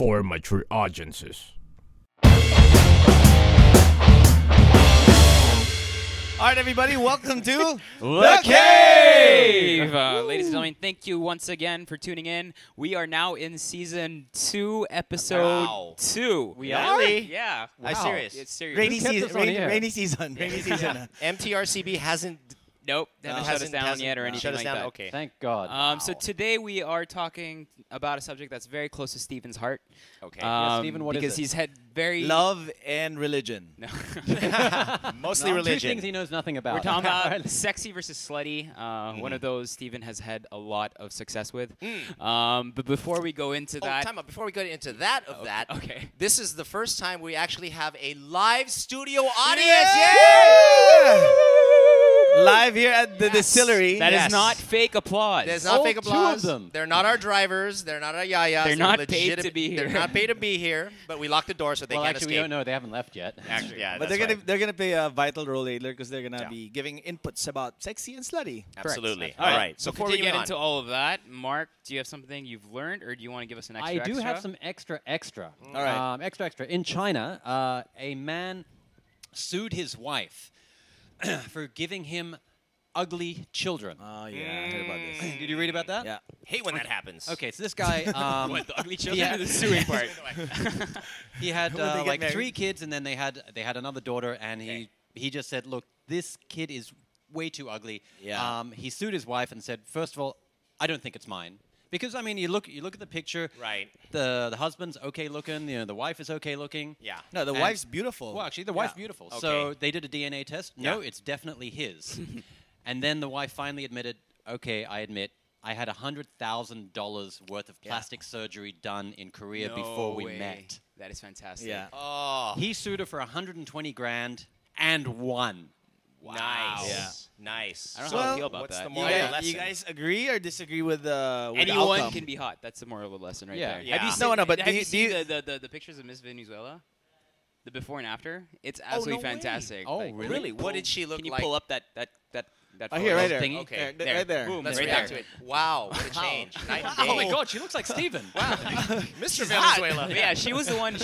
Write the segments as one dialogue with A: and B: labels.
A: for mature audiences.
B: All right, everybody, welcome to
C: The Cave! Ladies and gentlemen, thank you once again for tuning in. We are now in Season 2, Episode 2.
B: We are? Really?
C: Yeah.
B: Wow. I'm serious.
C: It's serious.
B: Rainy season. Rainy season.
D: MTRCB hasn't.
C: Nope, they haven't shut us down yet or anything like that.
D: Okay.
E: Thank God.
C: So today we are talking about a subject that's very close to Stephen's heart.
D: Okay.
E: Stephen, what is
C: because
E: it?
C: he's had very...
B: Love and religion.
C: No.
D: Mostly
E: Two
D: religion.
E: things he knows nothing about.
C: We're talking about sexy versus slutty. One of those Stephen has had a lot of success with. But before we go into that...
D: Time out. Before we go into that,
C: Okay.
D: This is the first time we actually have a live studio audience.
B: Yeah! Live here at the distillery.
C: That is not fake applause.
D: There's not fake applause.
E: Two of them.
D: They're not our drivers. They're not our yayas.
C: They're not paid to be here.
D: They're not paid to be here, but we locked the door so they
E: well,
D: can't
E: actually,
D: escape.
E: we don't know. They haven't left yet.
D: Actually, yeah,
B: But
D: that's
B: they're gonna play a vital role later because they're gonna
D: Yeah.
B: be giving inputs about sexy and slutty.
D: Absolutely.
C: All right.
D: So
C: Before we get
D: continuing
C: into
D: on.
C: all of that, Mark, do you have something you've learned, or do you want to give us an extra?
E: I do have some extra.
B: All right.
E: Extra. In China, a man sued his wife for giving him ugly children.
B: Oh yeah, I heard about this.
E: Did you read about that?
B: Yeah.
D: hate when that happens.
E: Okay, so this guy,
C: What, the ugly children
E: yeah.
C: or the suing part?
E: he had
B: When they get
E: like
B: married.
E: 3 kids, and then they had another daughter, and he just said, "Look, this kid is way too ugly."
B: Yeah.
E: He sued his wife and said, first of all, I don't think it's mine. Because I mean, you look at the picture.
D: Right.
E: The husband's okay looking. You know, the wife is okay looking.
D: Yeah.
B: No, the
E: And-
B: wife's beautiful.
E: Well, actually, the wife's beautiful.
D: Okay.
E: So they did a DNA test. No,
D: Yeah.
E: it's definitely his. And then the wife finally admitted, "Okay, I admit I had $100,000 worth of plastic surgery done in Korea before we met."
C: That is fantastic.
B: Yeah.
D: Oh.
E: He sued her for 120 grand and won.
D: Nice.
B: Yeah.
D: Nice.
C: I don't know how I
B: Well,
C: feel about
D: what's
C: that.
D: the
B: You
D: moral
B: guys,
D: lesson?
B: you guys agree or disagree with the
C: Anyone
B: outcome?
C: can be hot. That's the moral of the lesson right
E: Yeah.
C: there.
D: Yeah.
C: Have you
D: No,
C: seen,
B: no, but
C: have
B: do
C: you
B: you-
C: seen
B: do you-
C: the pictures of Miss Venezuela? The before and after? It's absolutely
D: no way.
C: fantastic.
E: Oh,
C: Like,
E: really?
D: What did she look
C: Can you
D: like?
C: pull up that
B: Oh, here, right there.
E: Thingy?
D: Okay,
B: There, right there.
C: Boom.
D: Let's
C: right
D: react
C: there.
D: to it. Wow, what a change. Night and day.
E: Oh my God, she looks like Steven. Wow.
D: Mr. Venezuela.
C: But yeah, she was the one.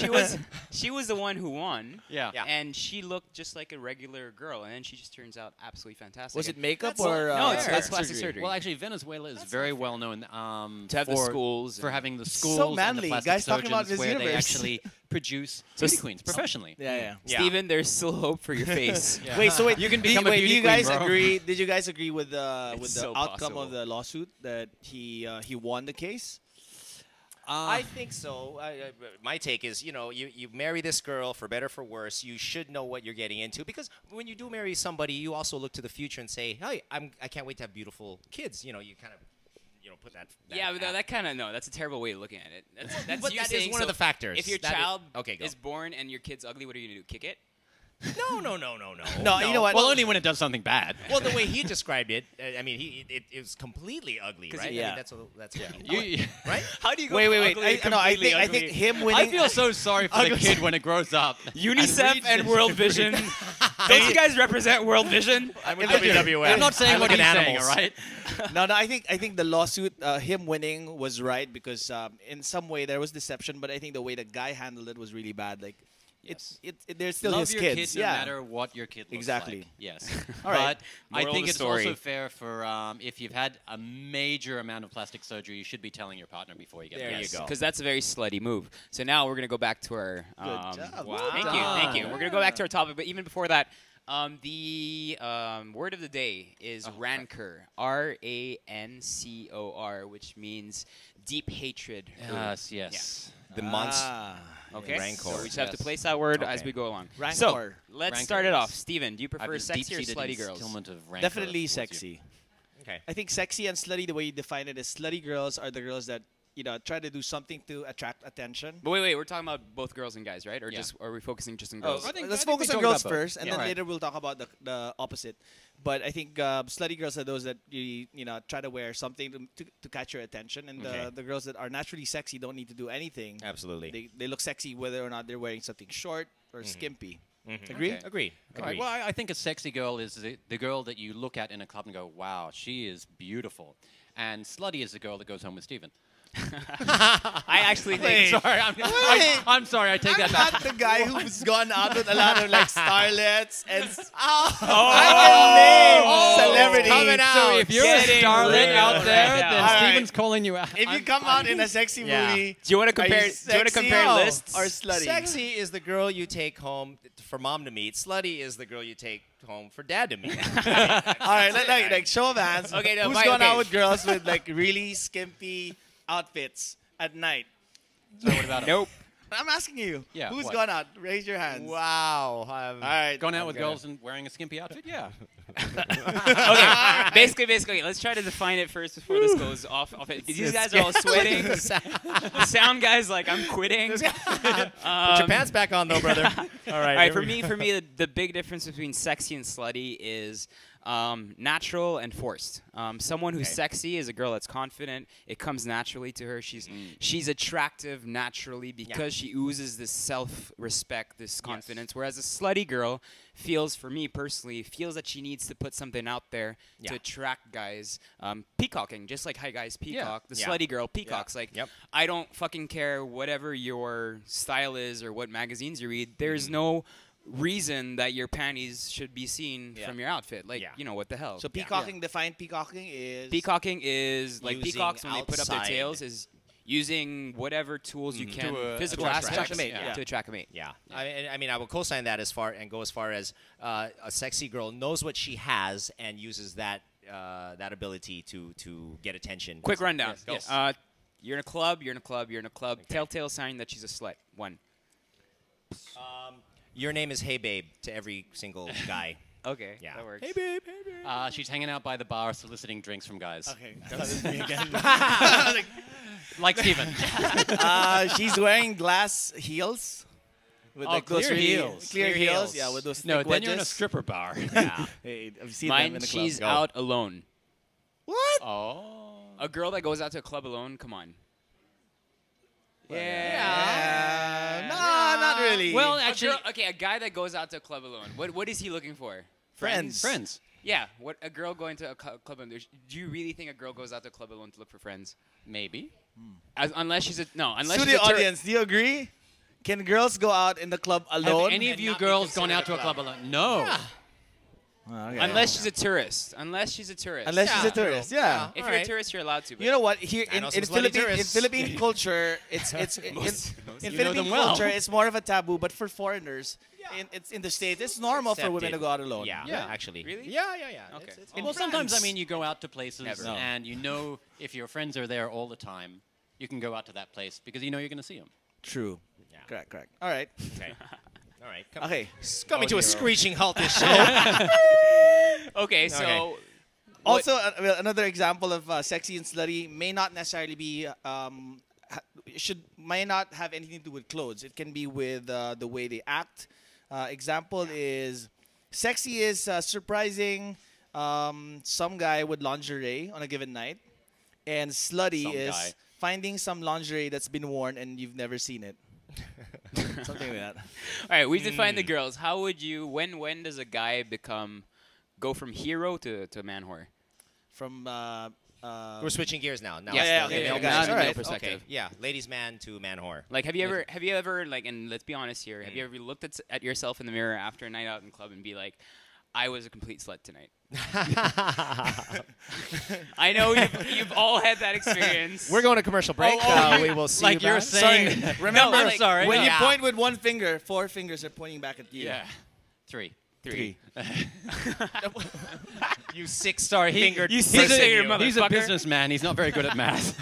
C: She was the one who won.
E: Yeah.
D: Yeah.
C: And she looked just like a regular girl, and then she just turns out absolutely fantastic.
B: Was it
C: And
B: makeup
D: That's
B: or?
C: no, it's
D: fair.
C: that's plastic surgery.
E: Well, actually, Venezuela is very well known
C: To have the
E: for,
C: schools
E: for
C: and-
E: having the
B: So
E: schools and
B: manly.
E: the plastic
B: Guys talking about
E: surgeons
B: Miss
E: where they
B: Universe.
E: actually produce
C: So
E: beauty queens professionally.
B: yeah.
D: Yeah.
C: Steven, there's still hope for your face.
E: Yeah.
B: Wait, so wait,
E: You can
B: do
E: become a
B: wait, do
E: beauty
B: you guys
E: queen, bro.
B: agree? Did you guys agree with the
C: It's
B: outcome
C: so possible.
B: of the lawsuit that he won the case?
D: I think so. My take is, you marry this girl for better for worse. You should know what you're getting into because when you do marry somebody, you also look to the future and say, "Hey, I can't wait to have beautiful kids." You kind of, put that.
C: Yeah, but that kind of that's a terrible way of looking at it. That's
D: But
C: you
D: that is
C: saying,
D: one of
C: so
D: the factors.
C: If your
D: That is-
C: child
D: okay, go.
C: is born and your kid's ugly, what are you gonna do? Kick it?
D: No.
B: No, you know what?
E: Well, only when it does something bad.
D: Well, the way he described it, I mean, it was completely ugly, right?
B: yeah.
D: I mean, that's what you
E: right?
C: How do you go?
B: Wait.
C: ugly to
B: I
C: completely
B: think
C: ugly?
B: him winning.
E: I feel so sorry for the kid when it grows up.
C: UNICEF and
E: reaches-
C: World Vision. Don't you guys represent World Vision?
D: I'm with
E: I do.
D: WWF.
E: I'm not saying
D: I
E: what
D: look
E: he's
D: at
E: saying,
D: animals.
E: all right?
B: No, I think the lawsuit, him winning was right because in some way there was deception, but I think the way the guy handled it was really bad. Like, they're still
E: Love
B: his
E: your
B: kids.
E: kid no
B: yeah.
E: matter what your kid looks
B: Exactly.
E: like. Yes.
B: All right.
E: But I
C: Moral
E: think
C: of the
E: it's
C: story.
E: also fair for if you've had a major amount of plastic surgery, you should be telling your partner before you get
D: There
E: married.
D: you go.
C: Because that's a very slutty move. So now we're gonna go back to our.
B: job.
D: Wow.
C: Thank you. We're gonna go back to our topic, but even before that, the word of the day is rancor. RANCOR, which means deep hatred.
E: Yes.
D: The months.
C: Okay.
D: Rancor.
C: So we just have to
E: Yes.
C: place that word
D: Okay.
C: as we go along.
B: Rancor.
C: So let's
E: Rancor,
C: start it off.
E: yes.
C: Steven, do you
E: I have
C: prefer
E: this
C: sexy or
E: deep-seated
C: slutty girls?
E: instillment of rancor
B: Definitely
E: towards you.
B: sexy.
D: Okay.
B: I think sexy and slutty, the way you define it is slutty girls are the girls that try to do something to attract attention.
C: But wait, we're talking about both girls and guys, right? Or
E: Yeah.
C: just are we focusing just on
B: Oh,
C: girls?
B: let's
E: we
B: focus on
E: talk
B: girls
E: about both.
B: first, and
E: Yeah.
B: then
E: Right.
B: later we'll talk about the opposite. But I think slutty girls are those that you try to wear something to catch your attention, and
D: Okay.
B: the girls that are naturally sexy don't need to do anything.
D: Absolutely.
B: They look sexy whether or not they're wearing something short or skimpy. Agree?
E: Okay.
D: Agree.
E: All right, well, I think a sexy girl is the girl that you look at in a club and go, wow, she is beautiful. And slutty is the girl that goes home with Steven.
C: I actually think.
E: Sorry, I'm sorry. I take that back.
B: Not the guy who's gone out with a lot of like starlets and celebrities.
D: Coming out.
E: So if you're a
C: Getting
E: starlet
C: real
E: out there,
C: right now.
E: then
B: All right.
E: Steven's calling you out.
B: If you come out in a sexy movie,
C: Do you want to
B: are
C: compare?
B: you
C: Do you want to
B: sexy
C: compare
B: or
C: lists?
B: slutty?
D: Sexy is the girl you take home for mom to meet. Slutty is the girl you take home for dad to meet.
B: All right, like show of hands.
C: Okay, no,
B: who's
C: my-
B: gone
C: okay.
B: out with girls with like really skimpy outfits at night?
E: So what about him?
C: Nope.
B: I'm asking you.
E: Yeah,
B: Who's
E: what?
B: gone out? Raise your hands.
D: Wow.
B: All right.
E: Gone out with girls and wearing a skimpy outfit? Yeah.
C: Okay. Basically, let's try to define it first before this goes off it. These guys are all sweating. The sound guy's like, I'm quitting.
D: Put your pants back on, though, brother. All right.
C: All right, for me, the big difference between sexy and slutty is natural and forced. Someone who's sexy is a girl that's confident. It comes naturally to her. She's attractive naturally because she oozes this self-respect, this confidence. Whereas a slutty girl feels, for me personally, feels that she needs to put something out there to attract guys. Peacocking, just like hi guys peacock. The slutty girl peacocks. Like I don't fucking care whatever your style is or what magazines you read. There's no reason that your panties should be seen from your outfit. Like, you know, what the hell.
B: So peacocking, define peacocking is?
C: Peacocking is, like,
D: Using
C: peacocks, when they put up their
D: outside.
C: tails, is using whatever tools you can, physical
E: attract
C: aspects,
B: a mate,
C: to attract a mate.
D: Yeah, I mean, I will co-sign that go as far as a sexy girl knows what she has and uses that that ability to get attention.
C: Quick rundown.
D: Yes,
C: You're in a club, you're in a club, you're in a club. Telltale sign that she's a slut. One.
D: Your name is Hey Babe to every single guy.
C: Okay,
D: Yeah.
C: that works.
B: Hey babe, hey babe.
E: She's hanging out by the bar soliciting drinks from guys.
B: Okay, that was me again.
E: Like Steven.
B: She's wearing glass heels. With like those
E: clear
B: really
E: heels.
B: Clear
D: Clear
B: heels.
D: heels.
B: Yeah, with those
E: No,
B: thick
E: then you're in a
B: wedges.
E: stripper bar.
D: Yeah.
B: Hey, I've seen them
C: Mine,
B: in the club.
C: she's
B: Go.
C: out alone.
B: What?
E: Oh.
C: A girl that goes out to a club alone, come on.
B: Yeah. No, not really.
E: Well,
C: A
E: actually,
C: girl, okay, a guy that goes out to a club alone. What is he looking for?
B: Friends.
E: friends.
C: Yeah, what a girl going to a club alone. Do you really think a girl goes out to a club alone to look for friends?
E: Maybe.
C: Unless she's unless
B: to
C: she's
B: the
C: a tourist.
B: audience, do you agree? Can girls go out in the club alone?
E: Have any of you girls gone out to a club alone? No.
B: Oh, okay.
C: Unless she's a tourist. Unless she's a tourist.
B: Unless she's a tourist, yeah.
C: If
D: All
C: you're a
D: right.
C: tourist, you're allowed to. But
B: You know what? Here
D: I
B: in,
D: know
B: in
D: some slutty
B: Philippine
D: tourists.
B: Philippine culture, it's in
E: You know
B: Philippine
E: them well.
B: culture, it's more of a taboo. But for foreigners, it's in the States, it's normal for women to
D: Accepted.
B: go out alone.
D: Yeah,
E: Yeah.
D: actually.
C: Really?
D: Yeah.
C: Okay.
D: It's
E: Well, sometimes, I
B: France.
E: mean, you go out to places
C: Never.
B: No.
E: and you know if your friends are there all the time, you can go out to that place because you know you're going to see them.
B: True.
D: Yeah.
B: Correct. All right.
D: okay. All right.
B: Okay.
D: Coming to a screeching halt this show.
C: Okay, so
D: Okay.
B: Also, another example of sexy and slutty may not necessarily be may not have anything to do with clothes. It can be with the way they act. Example is sexy is surprising some guy with lingerie on a given night, and slutty
E: Some
B: is
E: guy.
B: finding some lingerie that's been worn and you've never seen it. Something like that.
C: all right, we've defined the girls. How would you? When does a guy go from hero to man whore?
B: From
D: We're switching gears now. Now
C: Yes,
D: it's
B: yeah,
D: the
B: okay,
D: male
B: okay,
C: Now
B: guys.
C: the
B: All
C: male
B: right.
C: perspective.
D: Yeah, ladies man to man whore.
C: Like, have you ever like, and let's be honest here, have you ever looked at yourself in the mirror after a night out in the club and be like, I was a complete slut tonight? I know you've all had that experience.
D: We're going to commercial break. We will see
E: Like
D: you
E: you're
D: back.
E: saying.
B: Remember,
C: like,
E: sorry.
B: when
E: no.
B: you point with one finger, 4 fingers are pointing back at you.
E: Yeah. Three.
B: Three.
D: You six
E: Sorry,
D: fingered.
C: you
E: He's
C: six-fingered
E: a, he's a
C: motherfucker.
E: businessman. He's not very good at math.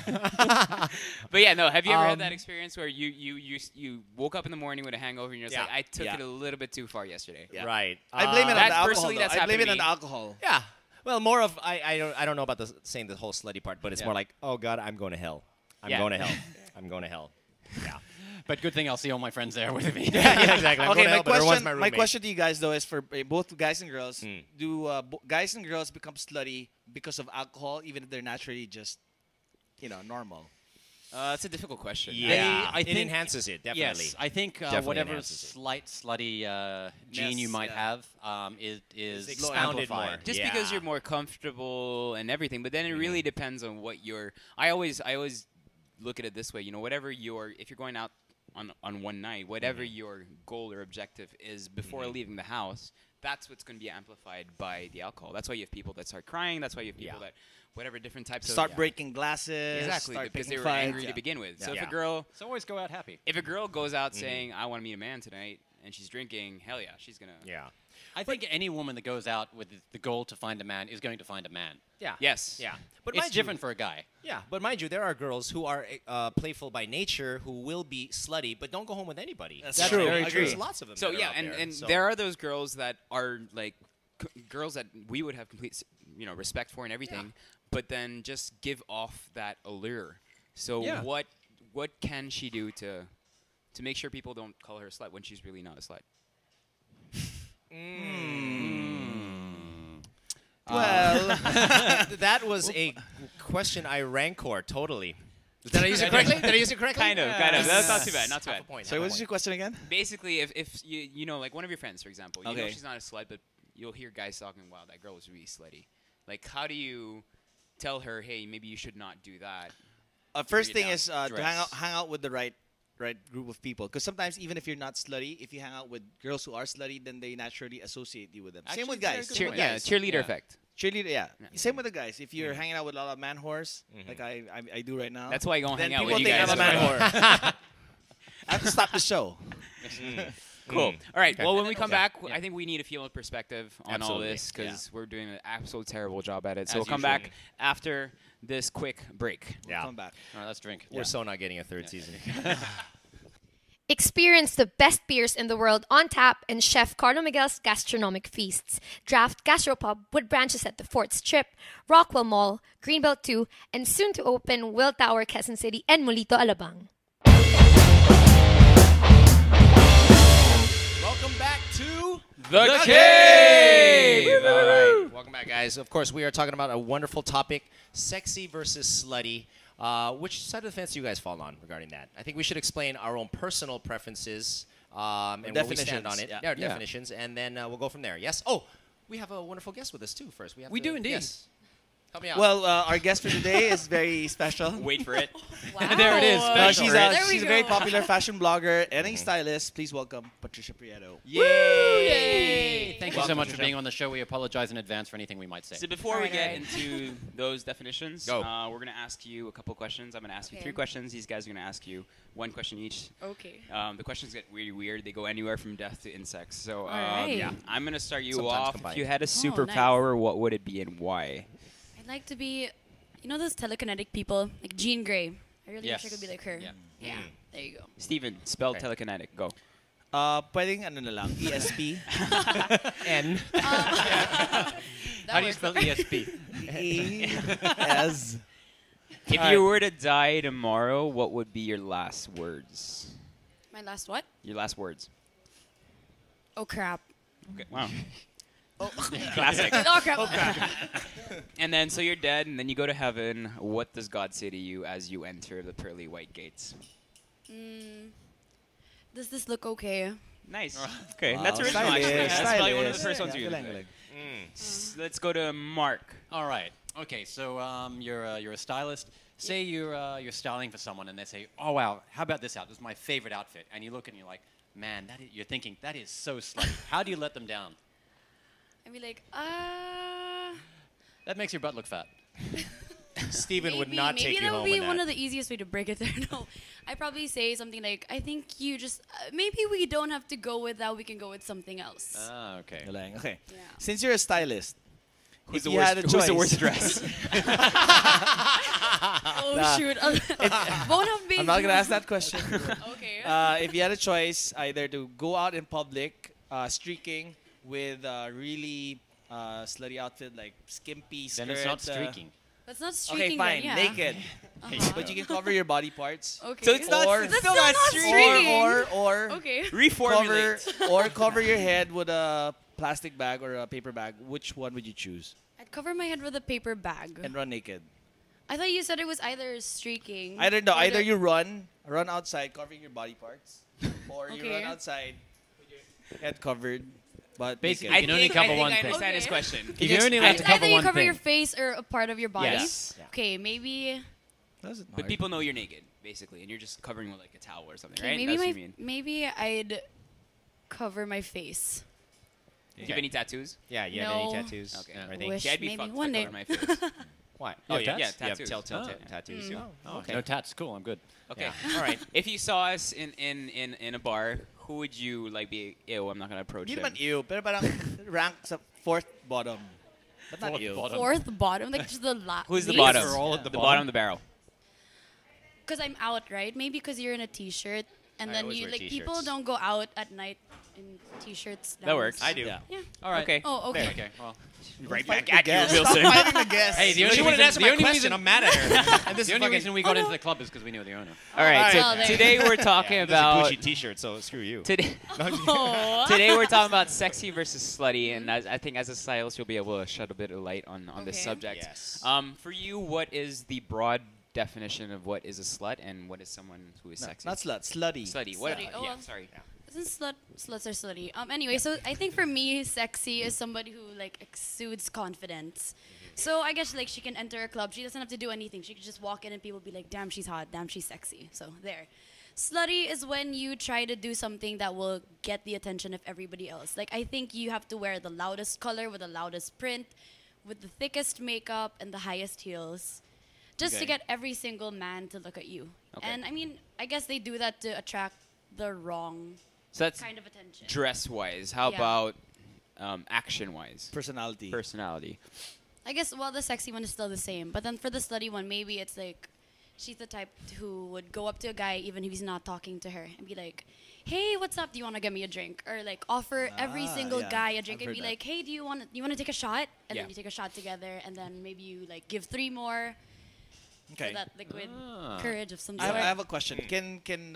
C: But yeah, no. Have you ever had that experience where you woke up in the morning with a hangover and you're just
D: Yeah.
C: like, I took
B: Yeah.
C: it a little bit too far yesterday.
B: Yeah.
D: Right.
B: I blame it on
C: That
B: the alcohol.
C: personally,
B: though.
C: that's
B: I blame it
C: happened
B: on
C: to
B: the alcohol.
D: Yeah. Well, more of I don't know about saying the whole slutty part, but it's more like, oh God, I'm going to hell. I'm
C: Yeah.
D: going to hell. I'm going to hell. Yeah.
E: But good thing I'll see all my friends there with me.
D: Yeah, exactly. I'm
B: Okay,
D: going to hell, but everyone's my
B: my
D: roommate.
B: question to you guys though is for both guys and girls: do guys and girls become slutty because of alcohol, even if they're naturally just, normal?
C: It's a difficult question.
D: Yeah,
E: I
D: it
E: think-
D: enhances it definitely.
E: Yes, I think
D: Definitely
E: whatever
D: enhances it.
E: slight slutty gene you
B: Yes,
E: might
B: yeah.
E: have is
D: expounded more.
E: amplified.
C: Just because you're more comfortable and everything, but then it really depends on what you're. I always look at it this way. You know, whatever if you're going out on one night, whatever your goal or objective is before leaving the house, that's what's going to be amplified by the alcohol. That's why you have people that start crying. That's why you have people that, whatever different types
B: Start
C: of
B: breaking glasses.
C: exactly
B: Start
C: because they
B: picking
C: were
B: fights.
C: angry to begin with. So if a
D: Yeah.
C: girl,
E: So always go out happy.
C: if a girl goes out saying I want to meet a man tonight and she's drinking, hell yeah, she's gonna.
D: Yeah.
E: I think any woman that goes out with the goal to find a man is going to find a man.
D: Yeah.
C: Yes.
D: Yeah. But
E: It's
D: mind you-
E: different for a guy.
D: Yeah, but mind you, there are girls who are playful by nature who will be slutty, but don't go home with anybody.
B: That's true. Very
D: There's
B: true.
D: lots of them.
C: So
D: that are
C: yeah,
D: out
C: and
D: so.
C: there are those girls that are like girls that we would have complete respect for and everything, but then just give off that allure. So
D: Yeah.
C: what can she do to make sure people don't call her a slut when she's really not a slut?
B: Well,
D: that was a question I rancor totally. Did I use it correctly? Did I use it correctly?
C: Kind of. That's not too bad. Not too
D: Half
C: bad.
D: a point.
B: so
D: half a
B: what's
D: point.
B: your question again?
C: Basically, if you know, like one of your friends, for example, you know
B: Okay.
C: she's not a slut, but you'll hear guys talking, "Wow, that girl was really slutty." Like, how do you tell her, "Hey, maybe you should not do that"?
B: First
C: Bring it
B: thing
C: down.
B: is to
C: Dress.
B: hang out with the right group of people. Because sometimes even if you're not slutty, if you hang out with girls who are slutty, then they naturally associate you with them. Same with guys. Same with guys.
C: Cheerleader effect.
B: Cheerleader, yeah. Same with the guys. If you're hanging out with a lot of man whores, like I do right now,
C: That's why you go
B: then
C: hang out
B: people
C: with you
B: think
C: guys.
B: I'm a man whore. I have to stop the show.
C: Cool. All right. Well, when we
E: Okay.
C: come back, I think we need a female perspective on all
D: Absolutely.
C: this because we're doing an absolute terrible job at it. So
E: As
C: we'll come
E: usual.
C: back after this quick break.
D: Yeah.
B: Come back.
E: All right, let's drink.
D: We're so not getting a third season.
F: Experience the best beers in the world on tap in Chef Carlo Miguel's gastronomic feasts. Draft Gastropub with branches at the Fort Strip, Rockwell Mall, Greenbelt 2, and soon to open Will Tower, Quezon City, and Molito, Alabang.
D: Welcome back to
C: The Cave!
D: All right. Welcome back, guys. Of course, we are talking about a wonderful topic, sexy versus slutty. Which side of the fence do you guys fall on regarding that? I think we should explain our own personal preferences and where we stand on it.
B: Definitions,
D: Yeah, our
E: yeah.
D: definitions, and then we'll go from there. Yes? Oh, we have a wonderful guest with us, too, first.
E: We do indeed.
D: Yes. Help me out.
B: Well, our guest for today is very special.
C: Wait for it.
F: Wow.
E: There it is.
B: No,
E: Special,
B: she's
E: right?
F: There we
B: she's a very
F: go.
B: popular fashion blogger and a stylist. Please welcome Patricia Prieto.
E: Yay! Thank you so
B: Welcome,
E: much for
B: Patricia.
E: being on the show. We apologize in advance for anything we might say.
C: So before we get into those definitions,
D: Go.
C: we're going to ask you a couple questions. I'm going to ask you
F: Okay.
C: 3 questions. These guys are going to ask you 1 question each.
F: Okay.
C: The questions get really weird. They go anywhere from death to insects. So
F: Alright.
D: Yeah.
C: I'm going to start you
D: Sometimes
C: off.
D: combined.
C: If you had a
F: nice.
C: superpower, what would it be and why?
G: I'd like to be, you know, those telekinetic people, like Jean Grey. I really
E: Yes.
G: wish I could be like her.
E: Yeah.
G: Yeah. There you go.
C: Steven, spell
D: Okay.
C: telekinetic. Go.
B: Pwedeng ano na lang, ESP.
D: N.
E: How do you spell ESP?
B: As
C: If
B: Alright.
C: you were to die tomorrow, what would be your last words?
G: My last what?
C: Your last words.
G: Oh crap.
C: Okay. Wow. Classic.
G: Oh crap.
C: And then, so you're dead, and then you go to heaven. What does God say to you as you enter the pearly white gates?
G: Does this look okay?
C: Nice. Okay,
B: Wow,
C: that's original.
B: stylish,
C: Actually. That's probably one of the
B: stylish.
C: first ones
B: Yeah,
C: you
B: galing,
C: used.
B: galing.
C: Let's go to Mark.
E: All right. Okay. So you're a stylist. Say you're styling for someone, and they say, "Oh wow, how about this outfit? This is my favorite outfit." And you look and you're like, "Man, you're thinking that is so slutty." How do you let them down?
G: I'd be like,
E: That makes your butt look fat.
D: Steven would
G: maybe,
D: not
G: maybe
D: take you
G: that
D: home
G: would be
D: in
G: one
D: that.
G: of the easiest way to break it there. No, I'd probably say something like, I think you just, maybe we don't have to go with that. We can go with something else.
E: Ah, okay.
B: Galing. Okay.
G: Yeah.
B: Since you're a stylist,
C: Who's
B: if
C: the
B: you
C: worst?
B: had a
C: Who's the
B: choice-
C: worst dress?
G: Oh shoot. Won't have been.
B: I'm not gonna ask that question.
G: Okay.
B: If you had a choice, either to go out in public, streaking with a really slutty outfit like skimpy skirt.
E: Then it's not streaking.
G: That's not streaking.
B: Okay, fine,
G: then, yeah.
B: naked, but you can cover your body parts.
G: Okay.
C: So it's not.
B: Or-
C: It's
G: That's
C: still
G: still
C: not
G: not
C: streaking.
B: Or
G: Okay.
B: cover
C: Reformulate.
B: cover your head with a plastic bag or a paper bag. Which one would you choose?
G: I'd cover my head with a paper bag.
B: And run naked.
G: I thought you said it was either streaking.
B: I don't know.
G: or
B: Either
G: the-
B: you run outside covering your body parts, or you
G: Okay.
B: run outside with your head covered, but
E: Basically,
B: naked.
E: you can only cover one
C: I
E: thing.
C: understand his
G: Okay.
C: question.
E: You're only allowed to
G: It's
E: cover
G: either you
E: one
G: cover
E: thing.
G: your face or a part of your body.
C: Yes.
G: Okay, maybe
C: But people know you're naked, basically, and you're just covering with like a towel or something,
G: Okay,
C: right?
G: maybe
C: That's what you mean.
G: maybe I'd cover my face.
C: Do you have any tattoos?
D: Yeah, you have
G: No.
D: any tattoos?
C: Okay.
D: Or anything?
G: Wish
C: Yeah, I'd be
G: maybe
C: fucked if
G: one
C: I
G: day.
C: covered my face.
D: What?
E: You have
D: yeah,
E: tats?
D: yeah,
C: tattoos.
D: telltale
E: Oh.
D: tattoos.
G: Mm.
D: Oh, okay.
E: No tats. Cool. I'm good.
C: Okay.
D: All right.
C: If you saw us in a bar, who would you like be? Ew, I'm not gonna approach
B: Hindi
C: him.
B: naman ew, pero parang rank sa fourth bottom. But not
E: Fourth
B: ew.
E: bottom.
G: Fourth bottom, like just the
C: Who's the
G: least?
C: bottom?
E: We're all at
C: the
E: the
C: bottom
E: bottom.
C: of the barrel.
G: Because I'm out, right? Maybe because you're in a t-shirt, and
D: I
G: then
D: always
G: you
D: wear
G: like people
D: t-shirts.
G: don't go out at night in t-shirts.
C: That works.
D: I do.
B: Yeah.
G: Yeah.
E: All right.
C: Okay.
G: Oh, okay.
E: Okay. Well,
C: Right
B: Fight
C: back
B: the
C: at you,
B: guest.
C: Wilson.
B: Stop fighting the guest.
E: hey, the
D: She
E: only
D: wouldn't
E: reason,
D: answer
E: the
D: my
E: only
D: question.
E: reason,
D: I'm mad at her. And this
E: the
D: is
E: only
D: fucking
E: reason we got into the club is because we knew the owner.
C: All right. So
G: Well, there-
C: today we're talking
D: This is a
C: about
D: Gucci T-shirt, so screw you.
C: today.
G: Oh.
C: Today we're talking about sexy versus slutty, and I think as a stylist you'll be able to shed a bit of light on this
G: Okay.
C: subject.
D: Yes.
C: For you, what is the broad definition of what is a slut and what is someone who is
B: No,
C: sexy?
B: not slut, slutty.
C: Slutty. What?
G: Slutty. Oh,
C: yeah.
G: well.
C: Sorry.
G: Isn't sluts are slutty? Anyway, so I think for me, sexy is somebody who like exudes confidence. So I guess like she can enter a club. She doesn't have to do anything. She can just walk in and people be like, "Damn, she's hot. Damn, she's sexy." So there. Slutty is when you try to do something that will get the attention of everybody else. Like I think you have to wear the loudest color with the loudest print, with the thickest makeup and the highest heels, just to
C: Okay.
G: get every single man to look at you.
C: Okay.
G: And I mean, I guess they do that to attract the wrong
C: So that's
G: kind of attention.
C: dress-wise. How
G: Yeah.
C: about action-wise?
B: Personality.
C: Personality.
G: I guess, well, the sexy one is still the same. But then for the slutty one, maybe it's like she's the type who would go up to a guy even if he's not talking to her and be like, "Hey, what's up? Do you want to get me a drink?" Or like offer every single
B: yeah.
G: guy a drink
B: I've
G: and
B: heard
G: be
B: that.
G: like, "Hey, do you want to take a shot?" And
C: Yeah.
G: then you take a shot together, and then maybe you like give 3 more.
B: Okay.
G: For that liquid
E: Ah.
G: courage of some
B: I
G: sort.
B: have a question. Can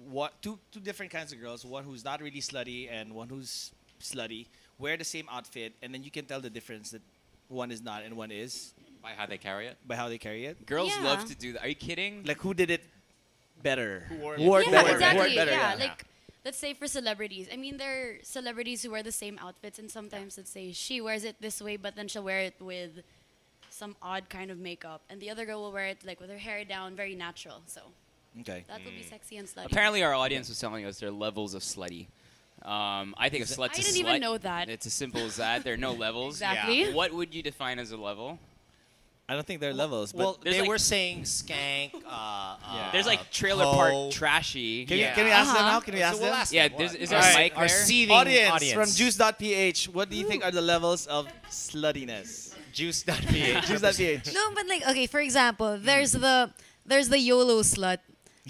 B: what two different kinds of girls, one who's not really slutty and one who's slutty, wear the same outfit, and then you can tell the difference that one is not and one is
E: By how they carry it.
B: by how they carry it?
C: Girls
G: Yeah.
C: love to do that. Are you kidding?
B: Like who did it better?
D: Who wore it
B: Who wore
G: Yeah,
B: better? Who wore
G: exactly.
B: it better,
G: yeah,
B: yeah.
G: like let's say for celebrities. I mean, there are celebrities who wear the same outfits, and sometimes let's say she wears it this way, but then she'll wear it with some odd kind of makeup, and the other girl will wear it like with her hair down, very natural. So
B: Okay.
G: that will be sexy and slutty.
C: Apparently, our audience was telling us there are levels of slutty. I think a slut's
G: I
C: a
G: didn't
C: slut.
G: even know that.
C: It's as simple as that. There are no levels.
G: Exactly.
C: What would you define as a level?
B: I don't think there are levels, but
D: Well,
C: there's
D: they
C: like-
D: were saying skank.
C: There's like trailer
D: hoe.
C: park trashy.
B: can,
D: yeah.
B: we ask them
G: Uh-huh.
B: now? Can we ask
D: So we'll
B: them?
D: ask
C: Yeah,
D: them.
C: there's-
D: What?
C: is there a
B: Alright,
C: mic
D: Our
C: there?
D: seething
B: audience, from Juice.ph, what do you think are the levels of sluttiness?
D: Juice.ph.
B: Juice.ph.
H: No, but like okay, for example, there's the YOLO slut.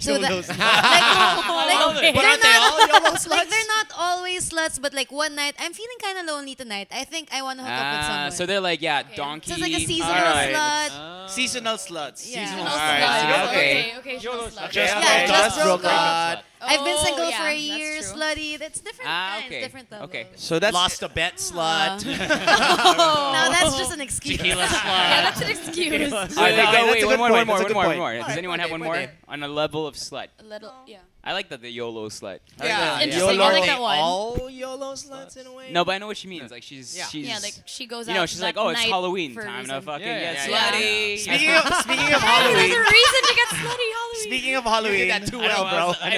H: So that,
B: YOLO
H: like,
G: Okay.
H: they're
B: But aren't they
H: not,
B: all YOLO
H: like
B: sluts?
H: they're not always sluts, but like one night I'm feeling kind of lonely tonight. I think I want to hook up with someone.
C: So they're like, yeah, donkey.
H: So it's like a seasonal
C: Alright.
H: slut.
B: Seasonal sluts.
H: Yeah.
B: Seasonal
G: No
B: sluts.
C: Alright,
G: slut.
C: so- okay.
G: Okay, no slut.
B: Just
H: Yeah, just broke
E: Breakup
H: up.
E: slut.
H: I've been
G: Oh,
H: single
G: yeah,
H: for a
G: that's
H: year,
G: true.
H: slutty. That's different kinds,
C: Okay.
H: different levels.
C: Okay.
B: So that's
D: Lost a bet slut.
H: No, that's just an excuse.
G: Yeah, that's an excuse.
C: All right,
B: Alright, that's
C: wait,
B: a good
C: one
B: point,
C: more.
B: that's a good point.
C: Does anyone have one more on a level of slut?
G: A little, yeah.
C: I like the YOLO slut.
B: Yeah,
G: Interesting.
B: YOLO.
G: I like that one.
D: All YOLO sluts in a way.
C: No, but I know what she means. Like she's,
D: Yeah.
G: Yeah, like she goes
C: you
G: out.
C: know, she's like,
G: that
C: oh, it's
G: night
C: Halloween
G: for a
C: time to
G: reason.
C: fucking
E: Yeah,
C: get
E: yeah,
C: slutty.
B: Speaking of
G: There's a
B: Halloween.
G: reason to get slutty Halloween.
B: Speaking of Halloween.
D: that too
C: I know,
D: well, bro.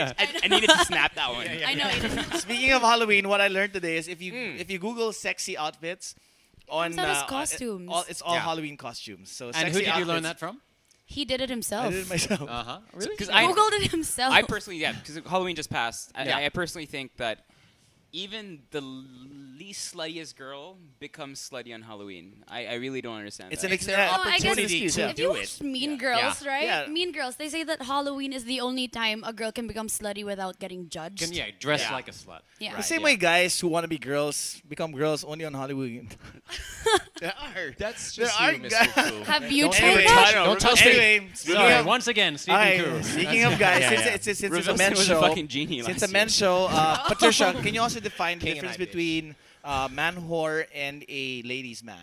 C: I needed to snap that one.
G: I know.
B: Speaking of Halloween, what I learned today is if you Google sexy outfits on
G: comes out as costumes.
B: it's all
D: Yeah.
B: Halloween costumes. So
E: And
B: sexy
E: who did you learn
B: outfits-
E: that from?
G: He did it himself.
B: I did it myself.
E: Uh-huh. Really?
C: Because
G: Googled it himself.
C: I personally, yeah, because Halloween just passed.
E: Yeah.
C: I personally think that even the least sluttiest girl becomes slutty on Halloween. I really don't understand
B: It's
C: that.
B: an
D: It's their
B: yeah,
G: Oh, I guess
D: opportunity
B: excuse,
D: to
B: yeah.
G: if you
D: do
G: watch
D: it.
G: Mean
D: Yeah.
G: Girls, right?
B: Yeah.
G: Mean Girls, they say that Halloween is the only time a girl can become slutty without getting judged.
E: Can, yeah, dress
B: Yeah.
E: like a slut.
G: Yeah.
B: The same
E: yeah.
B: way guys who want to be girls become girls only on Halloween. there are.
D: That's
B: There
D: just
B: are
D: you, Mr.
B: guys.
D: Fu.
G: Have you
B: Don't
G: tried
B: anyway,
G: that?
E: Don't tell
B: Anyway, speaking
E: Sorry,
B: of,
E: once again, Stephen
B: alright,
E: Koo.
B: speaking of guys,
D: Yeah,
B: since
D: yeah.
B: it's a
C: Wilson
B: men's
C: was
B: show,
C: a fucking genie
B: since
C: last
B: a men's
C: year.
B: show, Patricia, can you also define the
D: King and
B: difference
D: I, bitch.
B: between man whore and a ladies man?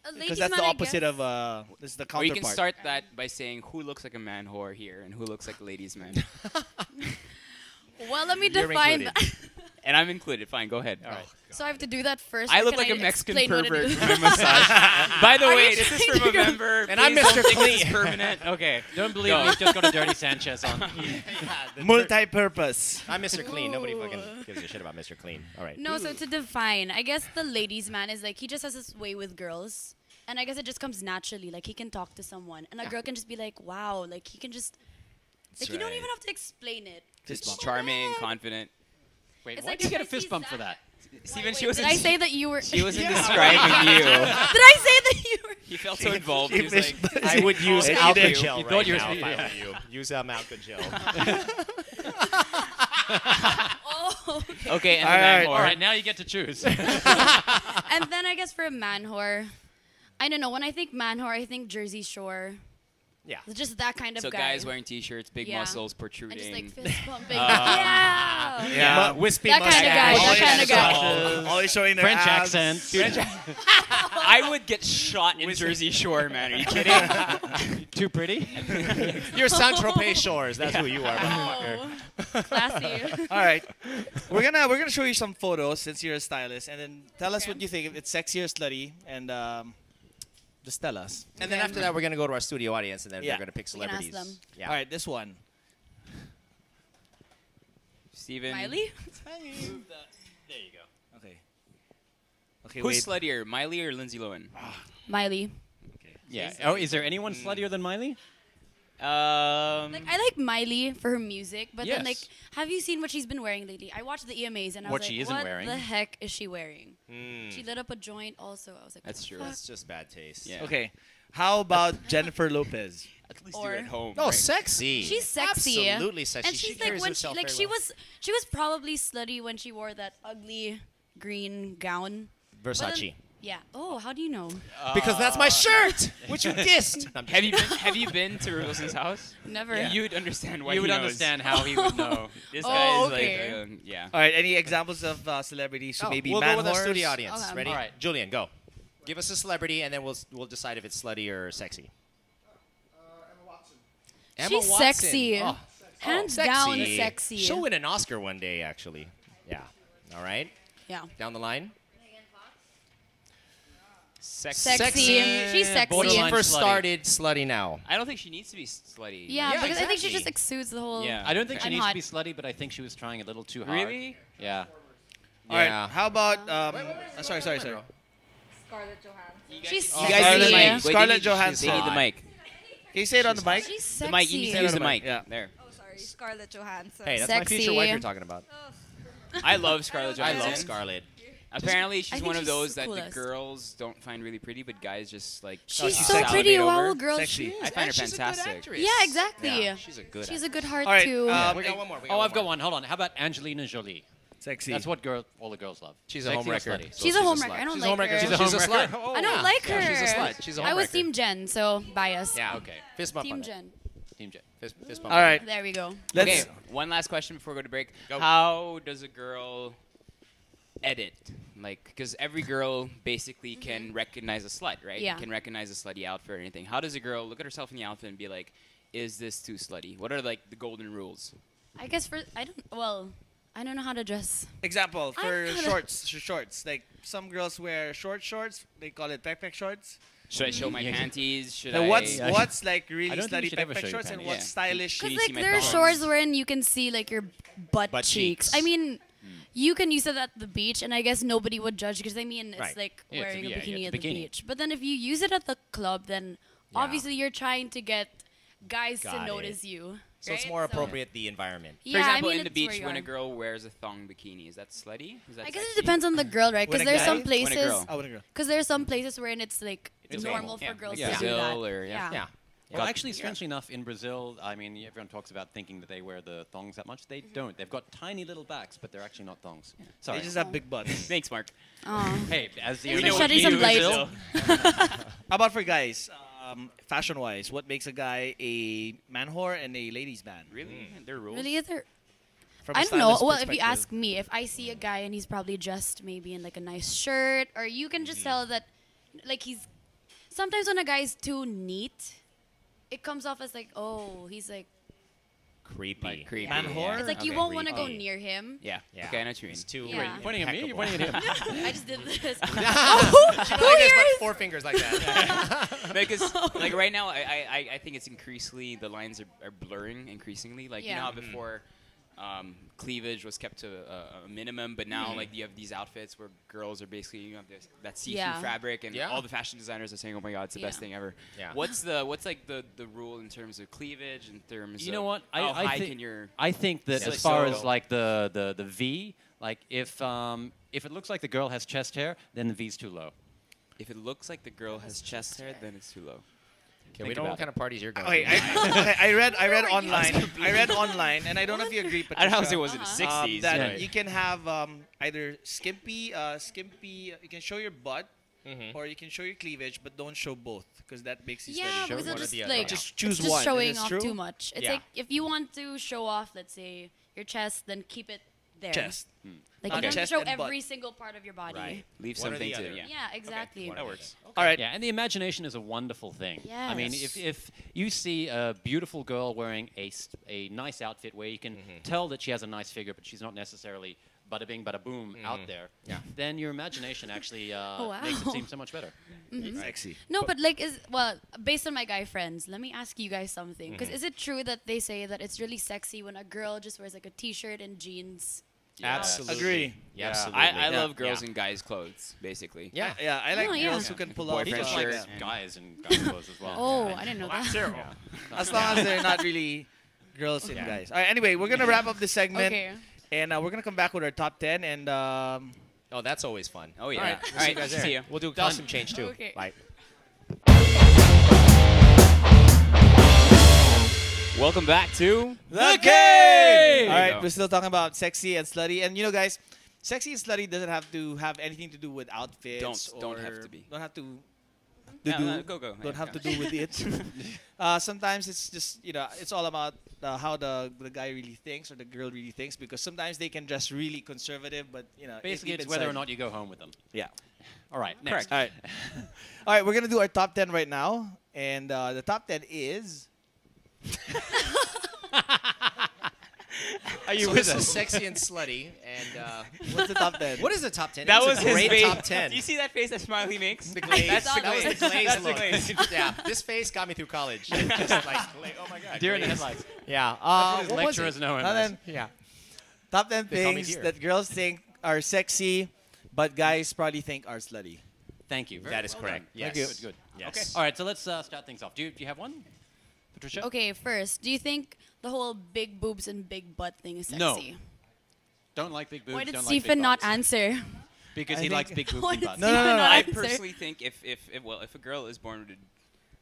G: A
B: Because
G: ladies'
B: that's
G: man,
B: the
G: I
B: opposite
G: guess.
B: of this is the
C: Or
B: counterpart.
C: you can start that by saying who looks like a man whore here and who looks like a ladies man.
G: Well, let me
D: You're
G: define
D: included.
G: that.
C: And I'm included. Fine, go ahead.
E: All right.
G: So I have to do that first.
C: I
G: or
C: look
G: can
C: like a Mexican
G: explain what it
C: pervert
G: is?
C: from my massage. By the
G: Are
C: way,
G: you
C: this is
G: trying
C: from
G: to go-
C: a member.
D: And I'm
C: Please
D: Mr.
C: don't think
D: Clean.
C: this is permanent. Okay.
E: Don't believe
C: Go.
E: me. Just go to Dirty Sanchez on.
B: Multi-purpose.
D: I'm Mr. Clean. Nobody fucking gives a shit about Mr. Clean. All right.
G: No, so to define, I guess the ladies' man is like he just has his way with girls, and I guess it just comes naturally. Like he can talk to someone, and a girl can just be like, "Wow!" Like he can just, like you don't
B: right.
G: even have to explain it.
C: Just charming, confident.
E: Wait,
G: It's
E: why
G: like
E: do you
G: if
E: get
G: I
E: a fist
G: see
E: bump
G: Zach-
E: for that?
C: Steven,
G: Wait,
C: she wasn't.
G: did I say that you were?
C: She wasn't describing you.
G: Did I say that you were?
C: He felt so involved. He was like,
D: I would use
B: Oh,
D: alcohol
B: you
D: gel
E: You thought
D: right
E: you were
D: now if
E: speaking-
D: I were you. Use alcohol gel.
G: Oh, okay.
C: okay, and
B: All
C: the man
B: right.
C: whore.
E: All right, now you get to choose.
G: And then I guess for a man whore, I don't know. When I think man whore, I think Jersey Shore.
D: Yeah.
G: It's just that kind of
C: So
G: guy.
C: guys wearing t-shirts, big
G: Yeah.
C: muscles
G: and
C: protruding.
G: just like fist pumping. Yeah.
B: Yeah.
D: Wispy
G: That kind of guy.
B: Always
G: That kind of guy.
B: Always showing their
E: French
B: abs.
E: accent.
C: I would get shot in Jersey Shore, man. Are you kidding?
E: Too pretty?
D: You're Saint-Tropez Shores. That's who you are, motherfucker.
G: Oh, classy.
B: All right, we're gonna show you some photos since you're a stylist, and then tell us
G: Okay.
B: what you think. If it's sexy or slutty, and just tell us.
D: And then after that, we're going to go to our studio audience, and then
B: Yeah.
D: we're going to pick
G: We can ask
D: celebrities.
G: them.
D: Yeah.
B: All right, this one.
C: Steven.
G: Miley?
E: There you go.
B: Okay. Okay,
C: Who's
B: wait.
C: sluttier, Miley or Lindsay Lohan?
G: Miley.
E: Yeah. Oh, is there anyone sluttier than Miley?
G: Like I like Miley for her music, but then like,
E: Yes.
G: have you seen what she's been wearing lately? I watched the EMAs and I
E: What
G: was
E: she
G: like,
E: isn't
G: what
E: wearing?
G: the heck is she wearing?
D: Mm.
G: She lit up a joint also. I was like,
C: That's
G: what the
C: true.
G: fuck?
D: That's just bad taste.
C: Yeah.
B: Okay, how about Jennifer Lopez?
C: At least
G: Or-
C: you're at home.
D: Oh,
C: right?
D: sexy.
G: She's sexy.
D: Absolutely sexy.
G: And she's like
D: carries
G: when
D: herself
G: like
D: very
G: she
D: well.
G: was probably slutty when she wore that ugly green gown. But then-
D: Versace.
G: yeah. Oh, how do you know?
D: Because that's my shirt, which you dissed. I'm just
C: Have you been to Wilson's house?
G: Never.
C: You'd understand why
E: You
C: he
E: would
C: knows.
E: understand how he would know.
C: This
G: Oh,
C: guy is
G: okay.
C: like, yeah.
B: All right, any examples of celebrities who maybe
D: we'll
B: man
D: go with our
B: whores?
D: studio audience.
G: Okay.
D: Ready?
E: All right.
D: Julian, go. Give us a celebrity, and then we'll decide if it's slutty or sexy. Emma
G: She's
D: Watson.
G: sexy.
D: Oh.
G: Hands
D: sexy.
G: down sexy.
D: She'll win an Oscar one day, actually. Yeah. All right.
G: Yeah.
D: Down the line.
C: Sexy.
G: Sexy. She's sexy.
D: When she
E: Borderline
D: first
E: slutty.
D: started, slutty now.
C: I don't think she needs to be slutty.
G: Yeah,
D: Yeah,
G: because I think she
D: exactly.
G: just exudes the whole.
C: Yeah.
E: I don't think she
G: I'm
E: needs
G: hot.
E: to be slutty, but I think she was trying a little too hard.
C: Really?
E: Yeah.
B: All right,
D: Yeah.
B: how about sorry.
F: Scarlett Johansson.
G: She's
C: You
G: sexy.
C: guys need the
B: Scarlett-
C: mic. Wait,
B: Scarlett
C: they need-
B: Johansson.
C: They need the mic.
B: Can you say it on the mic?
G: She's sexy.
C: The mic. You need to
B: Say it
C: use
B: on
C: the
B: the
C: mic.
B: mic, yeah.
C: There.
I: Oh, sorry, Scarlett Johansson.
D: Hey, that's my future
G: Sexy.
D: wife you're talking about.
C: I love Scarlett
D: I
C: Johansson.
D: love Scarlett.
C: Apparently,
G: I
C: she's
G: think
C: one of
G: she's
C: those
G: the
C: that the
G: coolest.
C: girls don't find really pretty, but guys just like.
G: She's
B: she's
G: so
B: sexy.
G: pretty.
C: salivate
G: Wow,
C: over.
G: girl,
B: Sexy.
G: she is.
C: I find her
D: She's a good
C: fantastic.
D: actress.
G: Yeah, exactly.
D: Yeah, she's a good
G: She's a
D: actress.
G: good heart
B: All right,
G: too.
D: We got one more.
E: Oh, I've got one. Hold on. How about Angelina Jolie?
B: Sexy.
E: That's what all the girls love.
D: She's a
E: Sexy or
D: homewrecker.
E: slutty?
D: So
G: She's a homewrecker.
D: slut.
G: I don't
D: She's
G: like
D: a homewrecker.
G: her.
D: She's a
E: She's a
D: slut.
E: homewrecker?
G: I don't like her.
D: Yeah, she's a slut. She's a homewrecker.
G: I was Team Jen, so biased.
D: Yeah.
E: Okay.
D: Fist bump on
G: Team
D: that.
G: Jen.
E: Team J.
D: Fist bump
B: All
D: on
B: right,
G: There we go.
B: let's.
C: Okay, one last question before we go to break.
D: Go.
C: How does a girl edit? Like, because every girl basically can recognize a slut, right?
G: Yeah.
C: Can recognize a slutty outfit or anything. How does a girl look at herself in the outfit and be like, is this too slutty? What are like the golden rules?
G: I guess I don't know how to dress.
B: Example for
G: I'm not a-
B: shorts. Like some girls wear short shorts. They call it peck shorts.
C: Should I show my panties? Should
B: Now
C: I?
B: what's like really
E: I don't think you
B: slutty
E: should ever
B: peck
E: show your
B: shorts and
E: panties.
B: what's
C: Yeah.
B: stylish?
C: Can
G: Because
C: you
G: like
C: see my
G: there are
C: thongs?
G: shorts wherein you can see like your butt
D: Butt
G: cheeks.
D: cheeks.
G: I mean, you can use it at the beach, and I guess nobody would judge because I mean it's
D: Right.
G: like
E: Yeah, it's a-
G: wearing a
E: yeah,
G: bikini
E: it's a
G: at the
E: bikini.
G: beach. But then if you use it at the club, then obviously you're trying to get guys
D: Got
G: to
D: it.
G: notice you.
D: So it's
G: right?
D: more appropriate the environment.
C: For
G: Yeah,
C: example,
G: I mean,
C: in the
G: it's where
C: beach,
G: you
C: when a
G: are.
C: girl wears a thong bikini, is that slutty? Is that
G: I guess it
C: sexy?
G: depends on the girl, right?
B: When
G: Because
B: a
G: there's
B: guy?
G: some
C: When a
G: places.
C: girl.
B: Oh, what a girl.
G: Because there's some places wherein it's like
C: It's
G: normal
C: normal.
G: for
C: Yeah,
G: girls
C: like
G: to do that.
C: Brazil or- yeah.
D: Yeah.
E: Well, actually, strangely enough, in Brazil, I mean, everyone talks about thinking that they wear the thongs that much. They don't. They've got tiny little backs, but they're actually not thongs. Sorry.
B: They just have big butts.
C: Thanks, Mark.
G: Oh.
E: Hey, as the
G: Thanks
E: only
G: for
E: one
G: shedding
E: you
G: some
E: in
G: light.
E: Brazil,
B: How about for guys? Fashion-wise, what makes a guy a man whore and a ladies man?
C: Really? There are rules?
G: Really, is there?
B: From a
G: I don't know.
B: stylist
G: Well, if you
B: perspective.
G: ask me, if I see a guy and he's probably dressed maybe in like a nice shirt, or you can just tell that, like he's. Sometimes when a guy's too neat, it comes off as like, oh, he's like
D: Creepy.
C: Like creepy.
B: Man whore?
G: It's like you
C: Okay.
G: won't want to go
D: Creepy.
G: near him.
C: Yeah.
D: Yeah.
C: Okay, I know what you mean.
D: It's too
G: Yeah.
E: Wait, you're pointing at me? You're pointing at him?
G: I just did this.
D: She probably gets about 4 fingers like that.
C: Because like right now, I think it's increasingly the lines are blurring increasingly. Like you know how before cleavage was kept to a minimum, but now like you have these outfits where girls are basically you have this, that see-through fabric, and all the fashion designers are saying, "Oh my God, it's the best thing ever."
D: Yeah.
C: What's like the rule in terms of cleavage, in terms
E: You know
C: of
E: what?
C: how high can your
E: I think that
C: slit
E: as far
C: go?
E: as like the V, like if it looks like the girl has chest hair, then the V's too low.
C: if it looks like the girl has chest hair, then it's too low.
D: Okay, we know what kind of parties you're going
B: Okay,
D: to.
B: I read online. I read online, and I don't know if you agree, Patricia.
C: I don't know if it was in the 60s.
B: That
C: but-
B: you can have either skimpy. You can show your butt, or you can show your cleavage, but don't show both, because that makes you
G: Yeah,
B: study.
G: because
D: one
G: it's
D: or
G: just
D: the other.
G: like
B: Just choose
G: it's just
B: one.
G: showing
B: Is this
G: off
B: true?
G: too much. It's
D: Yeah.
G: like if you want to show off, let's say your chest, then keep it there.
B: Chest.
G: Like
B: Not
G: you don't have to
B: chest
G: show
B: and butt.
G: every single part of your body.
D: Right.
C: Leave
D: One or
C: something
D: the
C: to
D: other.
G: Yeah, exactly.
D: One
C: that
D: or the
C: works.
B: All right.
E: Yeah, and the imagination is a wonderful thing. I mean,
G: Yes.
E: if you see a beautiful girl wearing a nice outfit where you can tell that she has a nice figure, but she's not necessarily bada bing, bada boom out there, then your imagination actually makes it seem so much better.
B: Sexy.
G: No, but like based on my guy friends, let me ask you guys something. Because is it true that they say that it's really sexy when a girl just wears like a t-shirt and jeans?
D: Absolutely.
B: Agree.
D: Yeah, absolutely.
C: I
B: Yeah.
C: love girls in guys' clothes, basically.
D: Yeah.
B: Yeah, I like
G: Oh, yeah.
B: girls who can pull off.
E: He
C: Boyfriend
E: just
C: shirt.
E: likes guys and guys clothes as well.
G: Oh, I didn't know that.
B: As long as they're not really girls and guys. All right. Anyway, we're gonna wrap up this segment,
G: Okay.
B: and we're gonna come back with our top 10 and.
D: Oh, that's always fun.
C: Oh yeah.
B: All right.
C: All right.
D: guys
C: See
D: there.
C: you.
D: We'll do a costume change too.
G: Okay.
D: Bye.
C: Welcome back to
B: The
C: Game!
B: All
C: There you
B: right,
C: go.
B: we're still talking about sexy and slutty, and you know, guys, sexy and slutty doesn't have to have anything to do with outfits.
C: Don't
B: or
C: have to be.
B: Don't have to.
C: Go.
B: Don't
C: Yeah,
B: have
C: go.
B: to do with it. Sometimes it's just it's all about how the guy really thinks or the girl really thinks, because sometimes they can dress really conservative, but
E: Basically,
B: deep
E: it's whether or
B: inside-
E: not you go home with them.
B: Yeah.
E: All right, next.
B: All right. All right, we're gonna do our top 10 right now, and the top 10 is.
D: Are you with us? Sexy and slutty. And
B: What's the top 10?
D: what is the top 10?
C: That
D: It's
C: was
D: a
C: his
D: great
C: face.
D: top 10.
C: Do you see that face that Smiley makes?
D: The glaze.
C: That's the
D: that was
C: glaze.
D: the glaze
C: That's the
D: look.
C: glaze.
D: Yeah, this face got me through college. Just like, oh my god.
E: Deer in the
D: glaze.
E: headlights.
D: Yeah.
E: What
D: what was
E: lecturers
D: it?
E: know in
B: Top
E: this.
B: 10,
D: Yeah.
B: top 10
D: They call me
B: things
D: dear.
B: that girls think are sexy, but guys probably think are slutty.
E: Thank you.
D: That is correct.
E: Yes.
D: Yes.
E: Good.
D: Yes.
E: Okay. All right, so let's start things off. Do you have one, Patricia?
G: Okay, first, do you think the whole big boobs and big butt thing is
E: No.
G: sexy?
E: Don't like big boobs.
G: Why did
E: don't like big
G: Stephen not
E: butts.
G: answer?
E: Because
B: I
E: he
B: think-
E: likes big boobs
G: Why
E: and
G: did
E: butts.
B: No, no,
G: Stephen
B: no,
G: not
C: I
G: answer?
C: personally think if a girl is born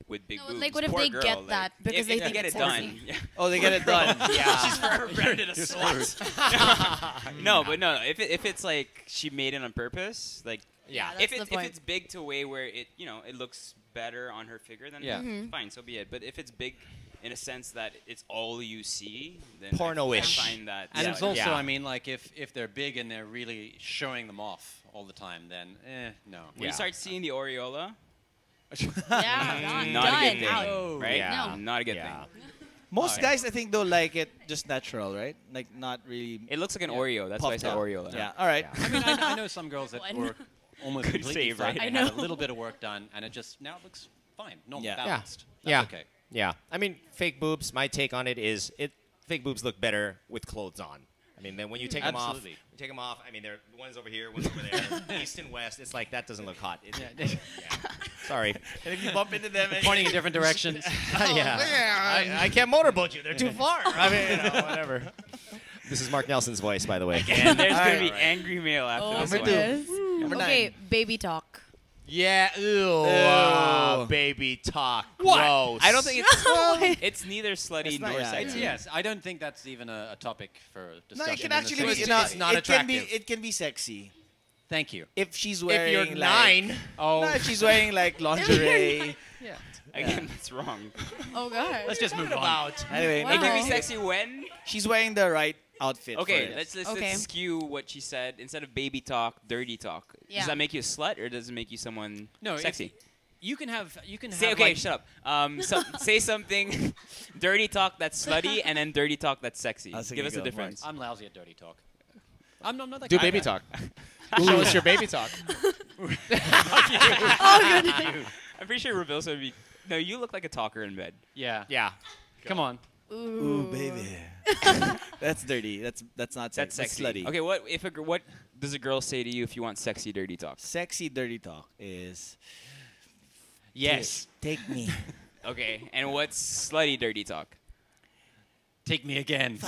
C: with big
G: No,
C: boobs,
G: like, what if
C: poor
G: they
C: girl,
G: get
C: like,
G: that because
C: if
G: they
C: they
G: think
C: get
G: it's
C: it done?
G: sexy?
C: Yeah.
B: Oh, they get it done.
D: Yeah.
C: She's forever branded a slut. No, but no. If it's like she made it on purpose, like
D: Yeah.
G: That's
C: if
G: the
C: it's
G: point.
C: big to a way where it it looks better on her figure, then
E: Yeah.
C: fine, so be it. But if it's big in a sense that it's all you see, then
D: Porno-ish.
C: I find that.
E: And
C: yeah,
E: it's also,
D: Yeah.
E: I mean, like if they're big and they're really showing them off all the time, then no.
C: when you start seeing the areola,
G: Yeah,
C: not a good thing,
G: out.
C: right?
D: Yeah.
C: No, not a good
D: Yeah.
C: thing.
B: Most guys, I think, don't like it just natural, right? Like, not really.
C: It looks like an Oreo. That's why I
B: puffed
C: said
B: up.
C: areola.
B: Yeah. All right.
E: I mean, I know some girls that
G: One.
E: were almost
C: Good
E: completely
C: save,
E: flat
C: right?
E: and
G: I
E: had a
G: know.
E: little bit of work done, and it just now it looks fine, normal,
B: Yeah.
E: balanced.
D: Yeah.
E: That's okay.
D: Yeah. I mean, fake boobs, my take on it is fake boobs look better with clothes on. I mean, then when you take them off,
E: Absolutely.
D: I mean, they're one's over here, one's over there, east and west. It's like that doesn't look hot.
E: Yeah.
D: Sorry.
B: And if you bump into them, and
E: Pointing in different directions.
D: yeah. I can't motorboat you. They're too far. I mean, whatever. This is Mark Nelson's voice, by the way.
C: And there's
B: All
C: gonna
B: right.
C: be angry mail after
G: Oh,
C: this
B: Number
C: one.
B: two.
G: yes.
B: Number
G: Okay,
B: 9.
G: baby talk.
D: Yeah. Ew.
B: Ew.
D: Baby talk.
C: What?
D: Gross.
C: I don't think it's it's neither slutty
B: It's not-
C: nor
B: yeah,
C: sexy.
E: Yes, I don't think that's even a topic for
B: No,
E: discussion.
B: it can
E: in the
B: actually
E: sense
B: be.
E: that
D: it's not
B: it can be.
D: attractive.
B: It can be sexy
E: Thank you.
B: if she's
D: If
B: wearing.
D: you're
B: like,
D: 9.
E: Oh,
B: No, if she's wearing like lingerie.
C: Again, that's wrong.
G: Oh god.
E: let's just move on.
B: Anyway,
G: Wow.
C: It
B: maybe
C: can be sexy when.
B: she's wearing the right outfit.
C: Okay,
B: for it.
C: let's
G: Okay.
C: skew what she said. Instead of baby talk, dirty talk.
G: Yeah.
C: Does that make you a slut or does it make you someone
E: No,
C: sexy?
E: You can have
C: Say okay, shut up. Say something dirty talk that's slutty, and then dirty talk that's sexy.
B: That's a
C: Give
B: good
C: us the
B: go,
C: difference.
E: I'm lousy at dirty talk. I'm not that
D: Do
E: guy.
D: baby talk. Show us your baby talk.
C: I'm pretty sure Reveal would be. No, you look like a talker in bed.
E: Yeah.
D: Yeah.
E: Come on.
B: Ooh, baby. That's dirty. That's not
C: That's
B: sexy.
C: sexy.
B: That's slutty.
C: Okay, what does a girl say to you if you want sexy dirty talk?
B: Sexy dirty talk is
E: Yes.
B: take me.
C: Okay, and what's slutty dirty talk?
E: Take me again.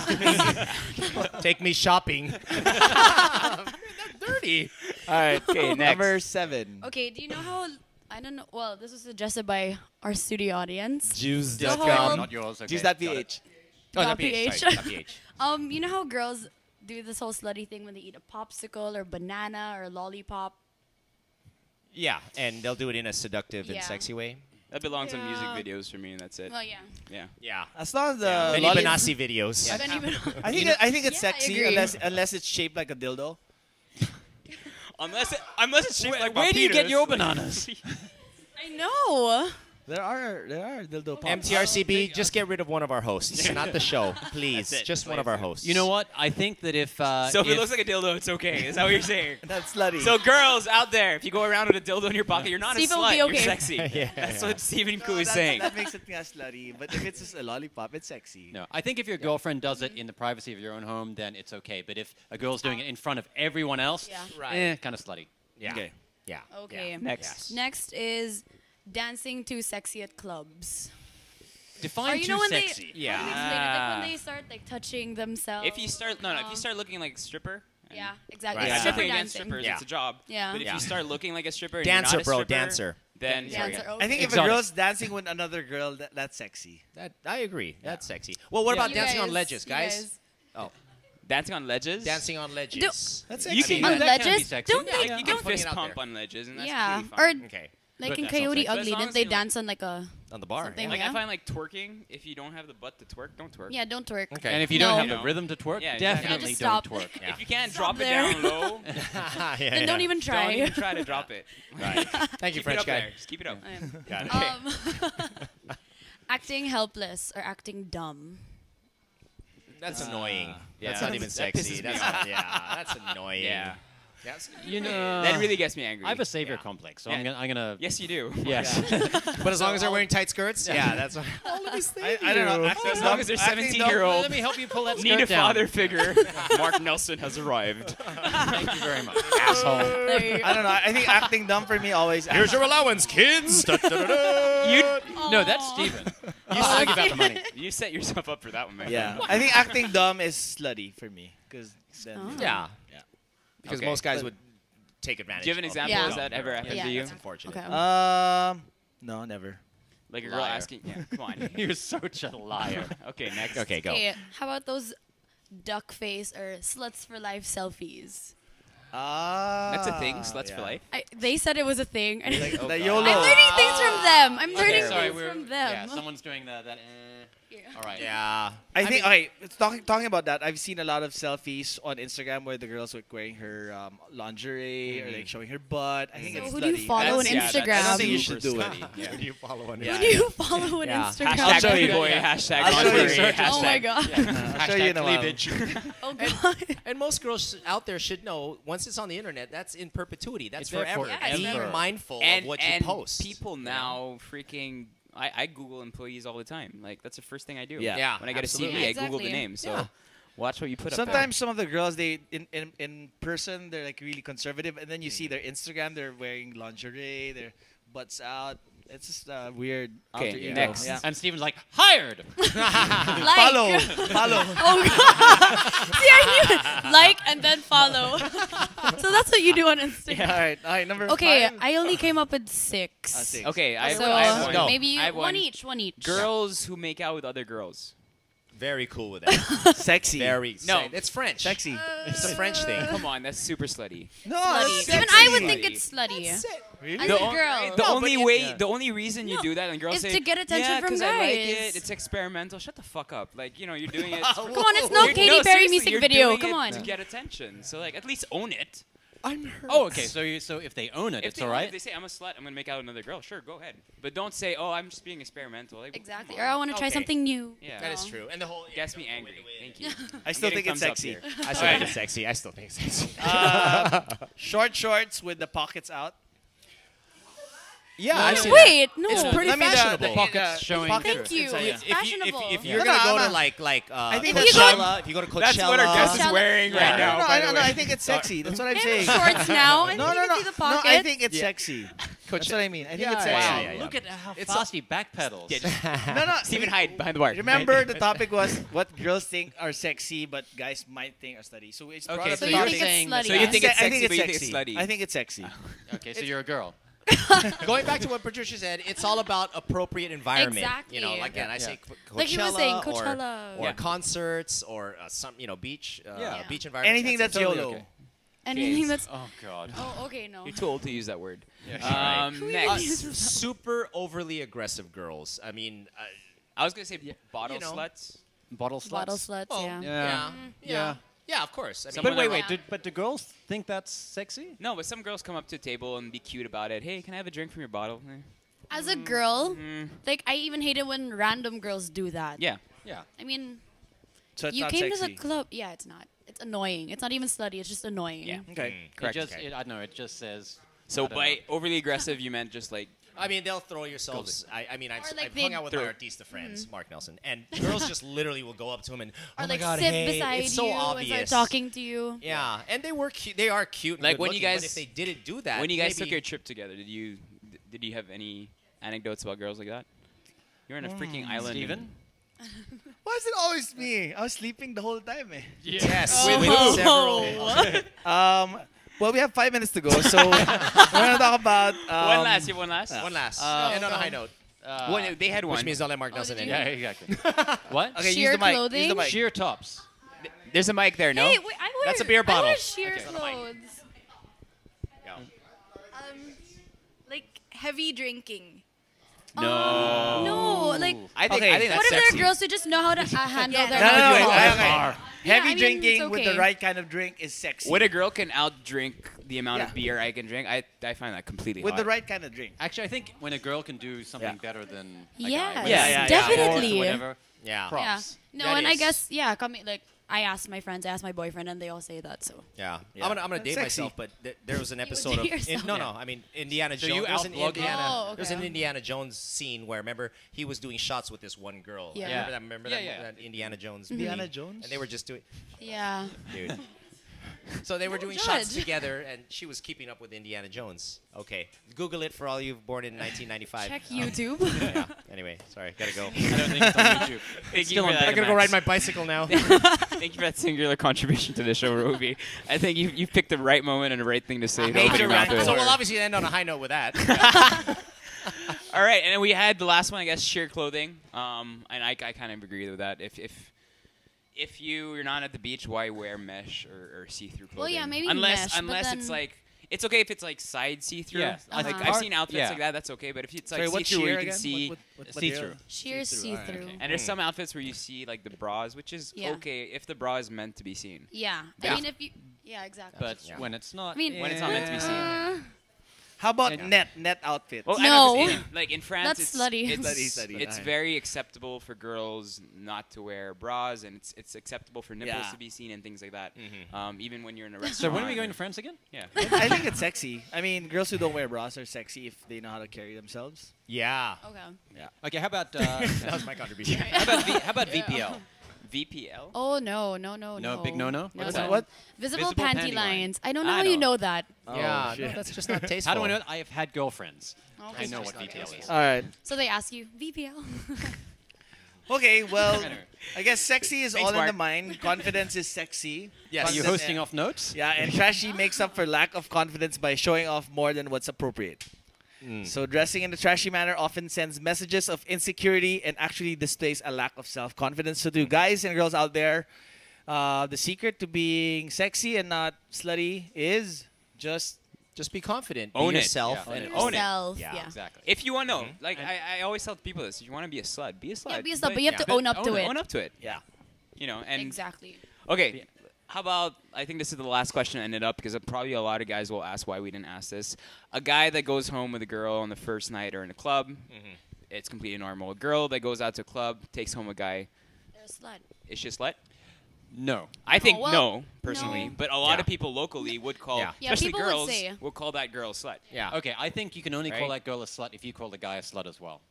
D: Take me shopping. Dirty.
B: All right.
C: Okay, next.
B: Number 7.
G: Okay, do you know how? I don't know. Well, this was suggested by our studio audience.
B: Juice.com.
E: Not yours. Okay.
B: Juice.ph.
D: Oh,
G: Dot
D: not PH.
G: PH.
D: Sorry, not PH.
G: You know how girls do this whole slutty thing when they eat a popsicle or banana or lollipop?
D: Yeah, and they'll do it in a seductive and
G: Yeah.
D: sexy way.
C: That belongs on music
G: Yeah.
C: videos for me, and that's it.
G: Well, yeah.
C: Yeah.
D: Yeah.
B: As long as the
D: Benny
B: lolli-
D: Benassi videos.
G: I don't even.
B: I think it's
G: Yeah, I
B: sexy
G: agree.
B: unless it's shaped like a dildo.
C: Unless it's shaped like
E: Where do you get
C: Marpitas.
E: your bananas?
G: I know.
B: There are dildo pops.
D: MTRCB, just get rid of one of our hosts, not the show, please.
C: That's it.
D: Just one of our hosts.
E: You know what? I think that if
C: So if it looks like a dildo, it's okay. Is that what you're saying?
B: That's slutty.
C: So girls out there, if you go around with a dildo in your pocket, you're not
G: Steve
C: a
G: will
C: slut.
G: be
C: You're
G: okay.
C: sexy.
D: Yeah,
C: That's
D: yeah.
C: what Stephen Koo is
B: That-
C: saying.
B: That makes it slutty. But if it's just a lollipop, it's sexy.
E: no, I think if your girlfriend does it in the privacy of your own home, then it's okay. But if a girl's doing it in front of everyone else,
G: Yeah.
D: Right.
E: kind of slutty.
D: Yeah.
B: Okay.
D: Yeah.
G: Okay.
D: Yeah.
C: Next.
G: Next is dancing too sexy at clubs.
E: Define
G: Or you
E: too
G: know when
E: sexy.
G: they how do we explain it? Like when they start like touching themselves.
C: If you start if you start looking like a stripper. and-
G: Yeah, exactly.
D: Right.
C: Yeah,
G: Stripper
C: nothing against
G: dancing.
C: strippers.
D: Yeah.
C: It's a job.
G: Yeah.
C: But if
D: Yeah.
C: you start looking like a stripper, and
D: Dancer,
C: you're not a
D: bro,
C: stripper,
D: dancer.
C: Then
G: Dancer.
B: I think if
E: Exotic.
B: a girl's dancing with another girl, that's sexy.
D: I agree. That's sexy. Well, what about
G: You
D: dancing on
G: guys-
D: ledges,
G: you
D: guys?
C: dancing on ledges.
D: Dancing on ledges.
B: That's
C: You
B: sexy.
C: can-
G: On
E: that can be
G: ledges?
E: sexy.
G: Don't
E: Yeah,
G: they?
E: yeah.
C: You can
D: I'm putting
C: fist
D: it out
C: pump
D: there.
C: on ledges, and that's
G: Yeah.
C: really
G: Or
C: fun.
D: Okay.
G: like
E: But
G: in
E: that's not
G: Coyote
E: sexy.
C: But as
G: Ugly,
C: long
G: didn't
C: as
G: they
C: you, like-
G: dance on like a
D: On the bar.
G: something?
D: yeah.
C: Like
G: Yeah.
C: I find like twerking. If you don't have the butt to twerk, don't twerk.
G: Yeah, don't twerk.
D: Okay.
E: And if you
G: No.
E: don't have
C: You
E: the
C: know.
E: rhythm to twerk,
C: Yeah, exactly.
E: definitely
G: just
E: don't
G: stop.
E: twerk.
D: Yeah.
C: If you can't
G: Stop
C: drop it
G: there.
C: down low,
D: Yeah,
G: Then don't even try.
C: don't even try to drop it.
D: Right. Thank you,
C: Keep it
D: French
C: up
D: guy.
C: there. Just keep it up.
D: Got it.
G: Acting helpless or acting dumb.
D: That's annoying.
C: yeah.
D: That's not even
C: That
D: sexy.
C: pisses me
D: That's
C: off.
D: that's annoying.
C: Yeah.
D: That's,
E: You know,
C: That really gets me angry.
E: I have a savior
D: Yeah.
E: complex, so
C: Yeah.
E: I'm gonna.
C: Yes, you do.
E: Yes.
D: but as long as they're wearing tight skirts, yeah, that's.
B: I don't know.
C: As long as they're
B: Acting
C: 17-year-old.
E: Let me help you pull that
C: Need a
E: skirt down.
C: father figure. Mark Nelson has arrived.
E: Thank you very much, asshole.
G: There you go.
B: I don't know. I think acting dumb for me always.
D: Here's your allowance, kids.
C: You
E: No, that's Steven. You still give out the money.
C: you set yourself up for that one, man.
B: Yeah. I think acting dumb is slutty for me. Because then.
D: Yeah.
B: Yeah.
D: Because
C: Okay.
D: most guys would take advantage.
C: Do you have an
D: of
C: example?
G: Yeah.
C: Has that ever happened
G: Yeah.
C: to you?
D: That's unfortunate.
G: Okay.
B: No, never.
C: Like a girl
E: Liar.
C: asking. Yeah, come on.
E: You're such a liar.
C: Okay, next.
D: Okay, go.
G: Okay, how about those duck face or sluts for life selfies?
C: That's a thing. Sluts for life.
G: They said it was a thing. And
B: Like
C: Oh,
B: the
C: God.
B: YOLO.
G: I'm learning things from them. I'm
E: Okay,
G: learning
E: sorry,
G: things
E: we're
G: from them.
E: yeah. Someone's doing that. All right.
D: Yeah.
B: I think, okay, talking about that, I've seen a lot of selfies on Instagram where the girl's like wearing her lingerie or like showing her butt. I think
G: So
B: it's
G: who do you
B: slutty.
G: follow on
C: That's- yeah,
G: Instagram?
C: that's
B: I don't think you
C: super
B: should do it.
C: slutty. Yeah.
D: You follow one.
G: Who do you follow on
D: Yeah.
G: Instagram?
C: Hashtag
B: show you.
C: Playboy.
B: Yeah.
C: Hashtag
B: I'll show you.
C: lingerie.
B: Search
G: Oh my
C: Hashtag.
G: god.
B: I'll show you in a while.
E: cleavage.
G: Oh god.
D: And most girls out there should know, once it's on the internet, that's in perpetuity. That's
E: It's there
D: forever.
E: forever.
D: Be
G: Yeah,
D: mindful
C: And
D: of what
C: and
D: you post.
C: people now freaking. I Google employees all the time. Like that's the first thing I do.
B: Yeah.
D: Yeah,
C: When I get
D: absolutely.
C: a CV,
G: Yeah,
C: I Google the
G: exactly.
C: name. So
D: Yeah.
C: watch what you put
B: Sometimes some of the girls, they in person, they're like really conservative, and then you see their Instagram, they're wearing lingerie, their butts out. It's just weird.
C: Okay,
B: alter ego.
C: next.
B: Yeah.
E: And Steven's like, hired.
G: Like.
B: Follow.
G: Oh god. See, I knew it. Like and then follow. So that's what you do on Instagram.
B: All right, number
G: Okay,
B: 5.
G: I only came up with 6.
B: 6.
C: Okay, I
G: So
C: have one.
D: No.
G: maybe
C: I have
G: one each.
C: Girls who make out with other girls.
D: Very cool with that.
B: Sexy.
D: Very.
C: No.
D: It's French.
B: Sexy.
D: It's a French thing.
C: Come on, that's super slutty.
B: No,
G: Slutty.
B: that's
G: Even
B: sexy.
G: I would think it's slutty.
B: Really?
G: As
C: The
G: a
C: on-
G: girl.
C: The
D: No,
C: only
D: but
C: way,
B: yeah.
C: the only reason you
G: No,
C: do that, and girls
G: it's
C: say,
G: to get attention
C: yeah,
G: from
C: 'cause I like
G: guys."
C: it. It's experimental. Shut the fuck up. Like you're doing it.
G: Come on, it's no
C: You're-
G: Katy Perry
C: seriously,
G: music
C: you're
G: video.
C: doing
G: Come
C: it
G: on.
C: to get attention. So like, at least own it.
D: I'm hurt.
E: Oh, okay. So if they own it,
C: If
E: it's
C: they,
E: all right.
C: if they say I'm a slut, I'm gonna make out with another girl. Sure, go ahead. But don't say, oh, I'm just being experimental. Like,
G: Exactly. Or I want to try
D: Okay.
G: something new.
C: Yeah.
D: That is true. And the whole
C: Gets me angry. Thank you.
B: I still
C: I'm
B: think
C: getting
B: it's
C: thumbs up
B: sexy.
C: here.
D: I still think it's sexy. I still think it's sexy.
B: Short shorts with the pockets out.
D: Yeah, I've seen
G: Wait, no.
D: It's pretty
B: I mean,
D: fashionable.
E: pockets showing
B: pocket
G: Thank you.
B: inside,
G: It's
B: yeah.
G: fashionable.
D: If you're
B: No,
D: gonna
B: no,
D: go
B: no.
D: to like
B: think
D: Coachella, if you go to Coachella,
C: That's what our guest is
G: Coachella-
C: wearing
D: Yeah.
C: right now.
B: No,
C: by
B: I
C: the
B: no,
C: way.
B: I think it's sexy. That's what I'm
G: They
B: saying.
G: have shorts now. I
B: No,
G: think
B: no,
G: you
B: no.
G: can see the
B: No, I
G: pocket.
B: think it's sexy. That's what I mean. I think it's
D: Yeah,
B: sexy.
D: yeah, yeah.
E: Look at how
D: It's
E: fast he backpedals.
B: No, no.
C: Stephen Hyde behind the bar.
B: Remember, the topic was what girls think are sexy, but guys might think are slutty. So it's brought
E: Okay,
B: up
E: so
B: the
G: you
E: you're
B: topic.
G: think it's
E: saying
G: slutty?
C: So you think
B: I
C: it's sexy,
B: think
C: but you think it's
B: sexy.
C: slutty.
B: I think it's sexy.
E: Okay, so you're a girl.
D: Going back to what Patricia said, it's all about appropriate environment.
G: Exactly.
D: You know, like
E: Yeah.
D: I say Coachella,
G: Like he was saying,
D: or
G: Coachella.
D: concerts or some beach,
E: Yeah.
D: beach environment.
B: Anything that's
E: totally
B: YOLO.
E: okay.
G: Anything that's.
E: Oh God.
G: Oh, okay, no.
C: You're too old to use that word.
E: Yeah,
C: Next.
D: super overly aggressive girls. I mean,
C: I was gonna say bottle
D: you know.
C: sluts.
E: Bottle sluts.
G: Bottle sluts,
D: well,
G: yeah.
E: Yeah.
D: yeah, yeah, of course. I mean,
C: Someone
E: But
C: that-
E: wait. Do girls think that's sexy?
C: No, but some girls come up to a table and be cute about it. Hey, can I have a drink from your bottle?
G: As a girl,
C: Mm,
G: like, I even hate it when random girls do that.
C: yeah.
E: Yeah.
G: I mean,
B: So it's
G: you
B: not
G: came to
B: sexy.
G: the club. Yeah, it's not. It's annoying. It's not even slutty. It's just annoying.
C: Yeah.
B: Okay.
C: Correct.
E: I don't know. It just says.
C: So
E: I don't
C: by overly aggressive, you meant just like
D: I mean, they'll throw yourselves. I mean, I've,
G: Or like
D: I've hung
G: they-
D: out with
C: Throw-
D: my artista friends, Mark Nelson, and girls just literally will go up to him and, oh
G: Or
D: my
G: like
D: God,
G: sit
D: hey,
G: beside
D: it's so
G: you
D: obvious.
G: and start talking to you.
D: Yeah, and they were cute. They are cute. And
C: Like
D: good
C: when you
D: looking,
C: guys-
D: but if they didn't do that,
C: when you guys
D: maybe,
C: took your trip together, did you have any anecdotes about girls like that? You're on a freaking island.
E: Steven?
B: Why is it always me? I was sleeping the whole time, eh.
D: yes,
G: Oh.
D: with several.
B: Well, we have 5 minutes to go, so we're gonna talk about
C: One last. You have one last.
D: One last,
B: Uh,
D: and on a high note,
C: One, they had one.
D: which means don't let Mark
G: Oh,
D: Nelson
G: did
D: in.
G: you?
E: Yeah, exactly. What?
B: Okay,
G: Sheer
B: use the mic. Use
G: clothing?
B: the mic.
E: Sheer tops.
C: There's a mic there. No.
G: Hey, wait, I wear,
D: That's a beer bottle.
G: I wear sheer
D: Okay, on the mic.
G: clothes.
I: Like heavy drinking.
G: No, like,
C: I think.
B: Okay.
C: I think that's
G: what if there
C: sexy.
G: are girls who just know how to handle
I: Yes.
G: their
B: No, no, no,
G: alcohol?
B: okay, okay.
G: Yeah,
B: Heavy
G: I mean,
B: drinking
G: it's
B: with the
G: okay.
B: right kind of drink is sexy.
C: When a girl can outdrink the amount
B: Yeah.
C: of beer I can drink, I find that completely
B: with
C: hot.
B: the right kind of drink.
E: Actually, I think when a girl can do something
B: Yeah.
E: better than a
G: Yes,
E: guy,
B: Yeah,
G: definitely.
E: or whatever,
D: Yeah,
G: Yeah.
E: props.
G: No,
D: That
G: and I
D: is.
G: guess coming like I asked my friends, I asked my boyfriend, and they all say that. So
D: yeah.
B: Yeah.
D: I'm gonna date
B: Sexy.
D: myself, but there was an
G: would
D: episode
G: date
D: of
G: yourself.
D: no, I mean Indiana
E: So
D: Jones.
E: you
D: There's an
E: outblog him?
D: Indiana.
G: Oh,
D: There's an
G: okay.
D: Indiana Jones scene where remember he was doing shots with this one girl.
G: Yeah.
E: Yeah.
D: Remember
E: Yeah,
D: that,
E: yeah.
D: that Indiana Jones.
B: Indiana
D: movie?
B: Jones?
D: And they were just doing,
G: yeah.
D: dude. So they were doing
G: judge.
D: shots together, and she was keeping up with Indiana Jones. Okay, Google it for all you born in 1995.
G: Check YouTube.
D: Yeah. Anyway, sorry, gotta go.
E: I don't think it's on YouTube.
C: Thank you
E: Still
C: for
E: on
C: that,
D: I gotta go
C: Max.
D: ride my bicycle now.
C: Thank you for that singular contribution to the show, Ruby. I think you picked the right moment and the right thing to say. to open
B: Major
C: your mouth
B: rank.
C: with.
D: So we'll obviously end on a high note with that.
C: All right, and then we had the last one, I guess, sheer clothing. And I kind of agree with that. If you're not at the beach, why wear mesh or see-through clothing?
G: Well, yeah, maybe
C: unless
G: mesh, but
C: unless it's
G: then-
C: like it's okay if it's like side see-through.
E: Yeah,
C: Like
G: Uh-huh.
C: I've seen outfits
E: Yeah.
C: like that. That's okay. But if it's like
B: Sorry, what's
C: see-through, where
B: sheer
C: you can
B: again?
C: see.
B: What
E: See-through.
G: Sheer see-through.
C: And there's some outfits where you see like the bras, which is
G: Yeah.
C: okay if the bra is meant to be seen.
G: Yeah.
C: Yeah.
G: I mean, if you. Yeah, exactly.
E: But
D: Yeah.
E: when it's not,
G: I mean,
C: When it's not meant to be seen.
B: How about
E: Yeah.
B: net outfits?
C: Well, I
G: No.
C: know, 'cause like in France,
G: That's
C: it's
G: slutty.
C: It's,
B: Slutty.
C: it's
B: Alright.
C: very acceptable for girls not to wear bras, and it's acceptable for nipples
B: Yeah.
C: to be seen and things like that.
D: Mhm.
C: Even when you're in a restaurant.
E: so when are we going to France again?
C: Yeah.
B: I think it's sexy. I mean, girls who don't wear bras are sexy if they know how to carry themselves.
D: Yeah.
G: Okay.
E: Okay, how about
D: That was my contribution.
E: how about VPL?
C: VPL.
G: Oh, no.
E: No, big no-no?
G: No,
B: What's
G: no.
B: that? What?
G: Visible,
E: Visible
G: panty
E: panty line.
G: lines. I don't know
C: I
G: how you
C: know.
G: know that.
D: Yeah,
B: Oh, shit.
D: no, that's just not tasteful.
E: How do I know it? I have had girlfriends.
G: Okay.
E: I know
G: so-
E: what VPL is.
B: All right.
G: So they ask you, VPL?
B: Okay, well, I guess sexy is
C: Thanks,
B: all in
C: Mark.
B: the mind. Confidence is sexy.
D: Yes.
E: Are you
B: Confidence
E: hosting
B: and-
E: off notes?
B: Yeah, and trashy makes up for lack of confidence by showing off more than what's appropriate. So dressing in a trashy manner often sends messages of insecurity and actually displays a lack of self-confidence. So to guys and girls out there, the secret to being sexy and not slutty is just
D: Just be confident.
C: Own
D: be
C: it.
D: yourself.
E: Yeah,
D: and
C: Own it.
G: Yourself.
D: Yeah,
G: Yeah.
E: Exactly.
C: If you want to know, like I always tell people this: if you want to be a slut, be a slut.
G: Yeah, be a slut, but you have to own up to it.
C: Own up to it.
B: yeah.
C: You know, and
G: Exactly.
C: okay. How about, I think this is the last question to end it up because probably a lot of guys will ask why we didn't ask this. A guy that goes home with a girl on the first night or in a club, it's completely normal. A girl that goes out to a club, takes home a guy.
G: They're a slut.
C: Is she a slut?
E: No.
C: I think
G: well,
C: no, personally.
G: no.
C: But a lot of people locally would call, especially
G: people would
C: girls,
G: say.
C: will call that girl a slut.
D: Yeah.
E: Okay, I think you can only call
C: Right?
E: that girl a slut if you call the guy a slut as well.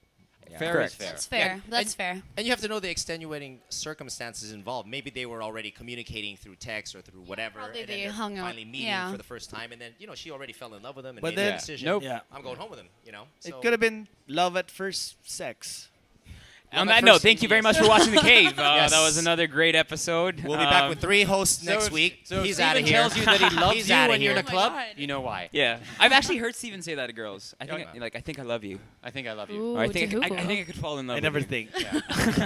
D: Yeah.
E: Fair
C: Correct.
E: is fair.
G: That's fair.
D: Yeah,
G: That's fair.
D: And you have to know the extenuating circumstances involved. Maybe they were already communicating through text or through whatever,
G: probably
D: and
G: they
D: then they're
G: hung out.
D: finally meeting
G: Yeah.
D: for the first time, and then she already fell in love with him and
B: But
D: made
B: then-
D: the decision.
E: Nope.
B: Yeah.
D: I'm going home with him. So
B: It could have been love at first sex.
C: On
D: at
C: that note,
D: first,
C: thank you very
D: yes.
C: much for watching The Cave.
D: Yes.
C: That was another great episode.
D: We'll be back with 3 hosts next
E: if-
D: week.
E: So
D: He's
E: if
D: out of
E: Steven
D: here.
E: tells you that he loves
D: He's
E: you
D: outta
E: when you're in a
G: here. Oh my
E: club,
G: God.
E: you know why.
C: Yeah, I've actually heard Steven say that to girls. I think,
E: yeah.
C: I think I love you.
E: I think I love you.
G: Ooh,
C: Or I think
G: to
C: I
G: who?
C: think I could fall in love.
B: I
C: with
B: never
C: you.
B: think.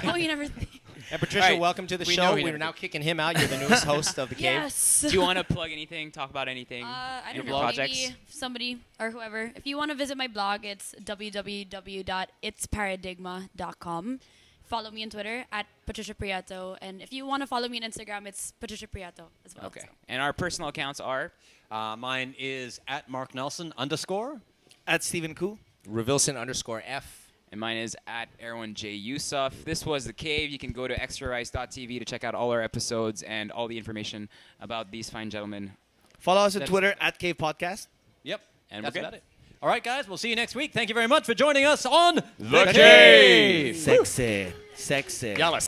G: Oh, you never think.
D: And Patricia,
C: All right.
D: welcome to the
E: We
D: show.
E: know he
D: We're
E: never
D: now
E: did.
D: kicking him out. You're the newest host of the Cave.
G: Yes.
C: Do you want to plug anything? Talk about anything?
G: I
C: Your
G: don't know.
C: projects?
G: Maybe somebody or whoever. If you want to visit my blog, it's www.itsparadigma.com. Follow me on Twitter at Patricia Prieto. And if you want to follow me on Instagram, it's Patricia Prieto as well.
C: Okay.
G: so.
C: And our personal accounts are.
E: Mine is at Mark Nelson _
B: At Stephen Koo.
D: Revilson_F.
C: And mine is at Erwin J. Yusuf. This was The Cave. You can go to extrarice.tv to check out all our episodes and all the information about these fine gentlemen.
B: Follow us on
C: That's-
B: Twitter at Cave Podcast.
E: Yep.
C: And
E: that's
C: we're good.
E: about it. All right, guys. We'll see you next week. Thank you very much for joining us on
C: The Cave.
B: Sexy. Sexy.
D: Y'all are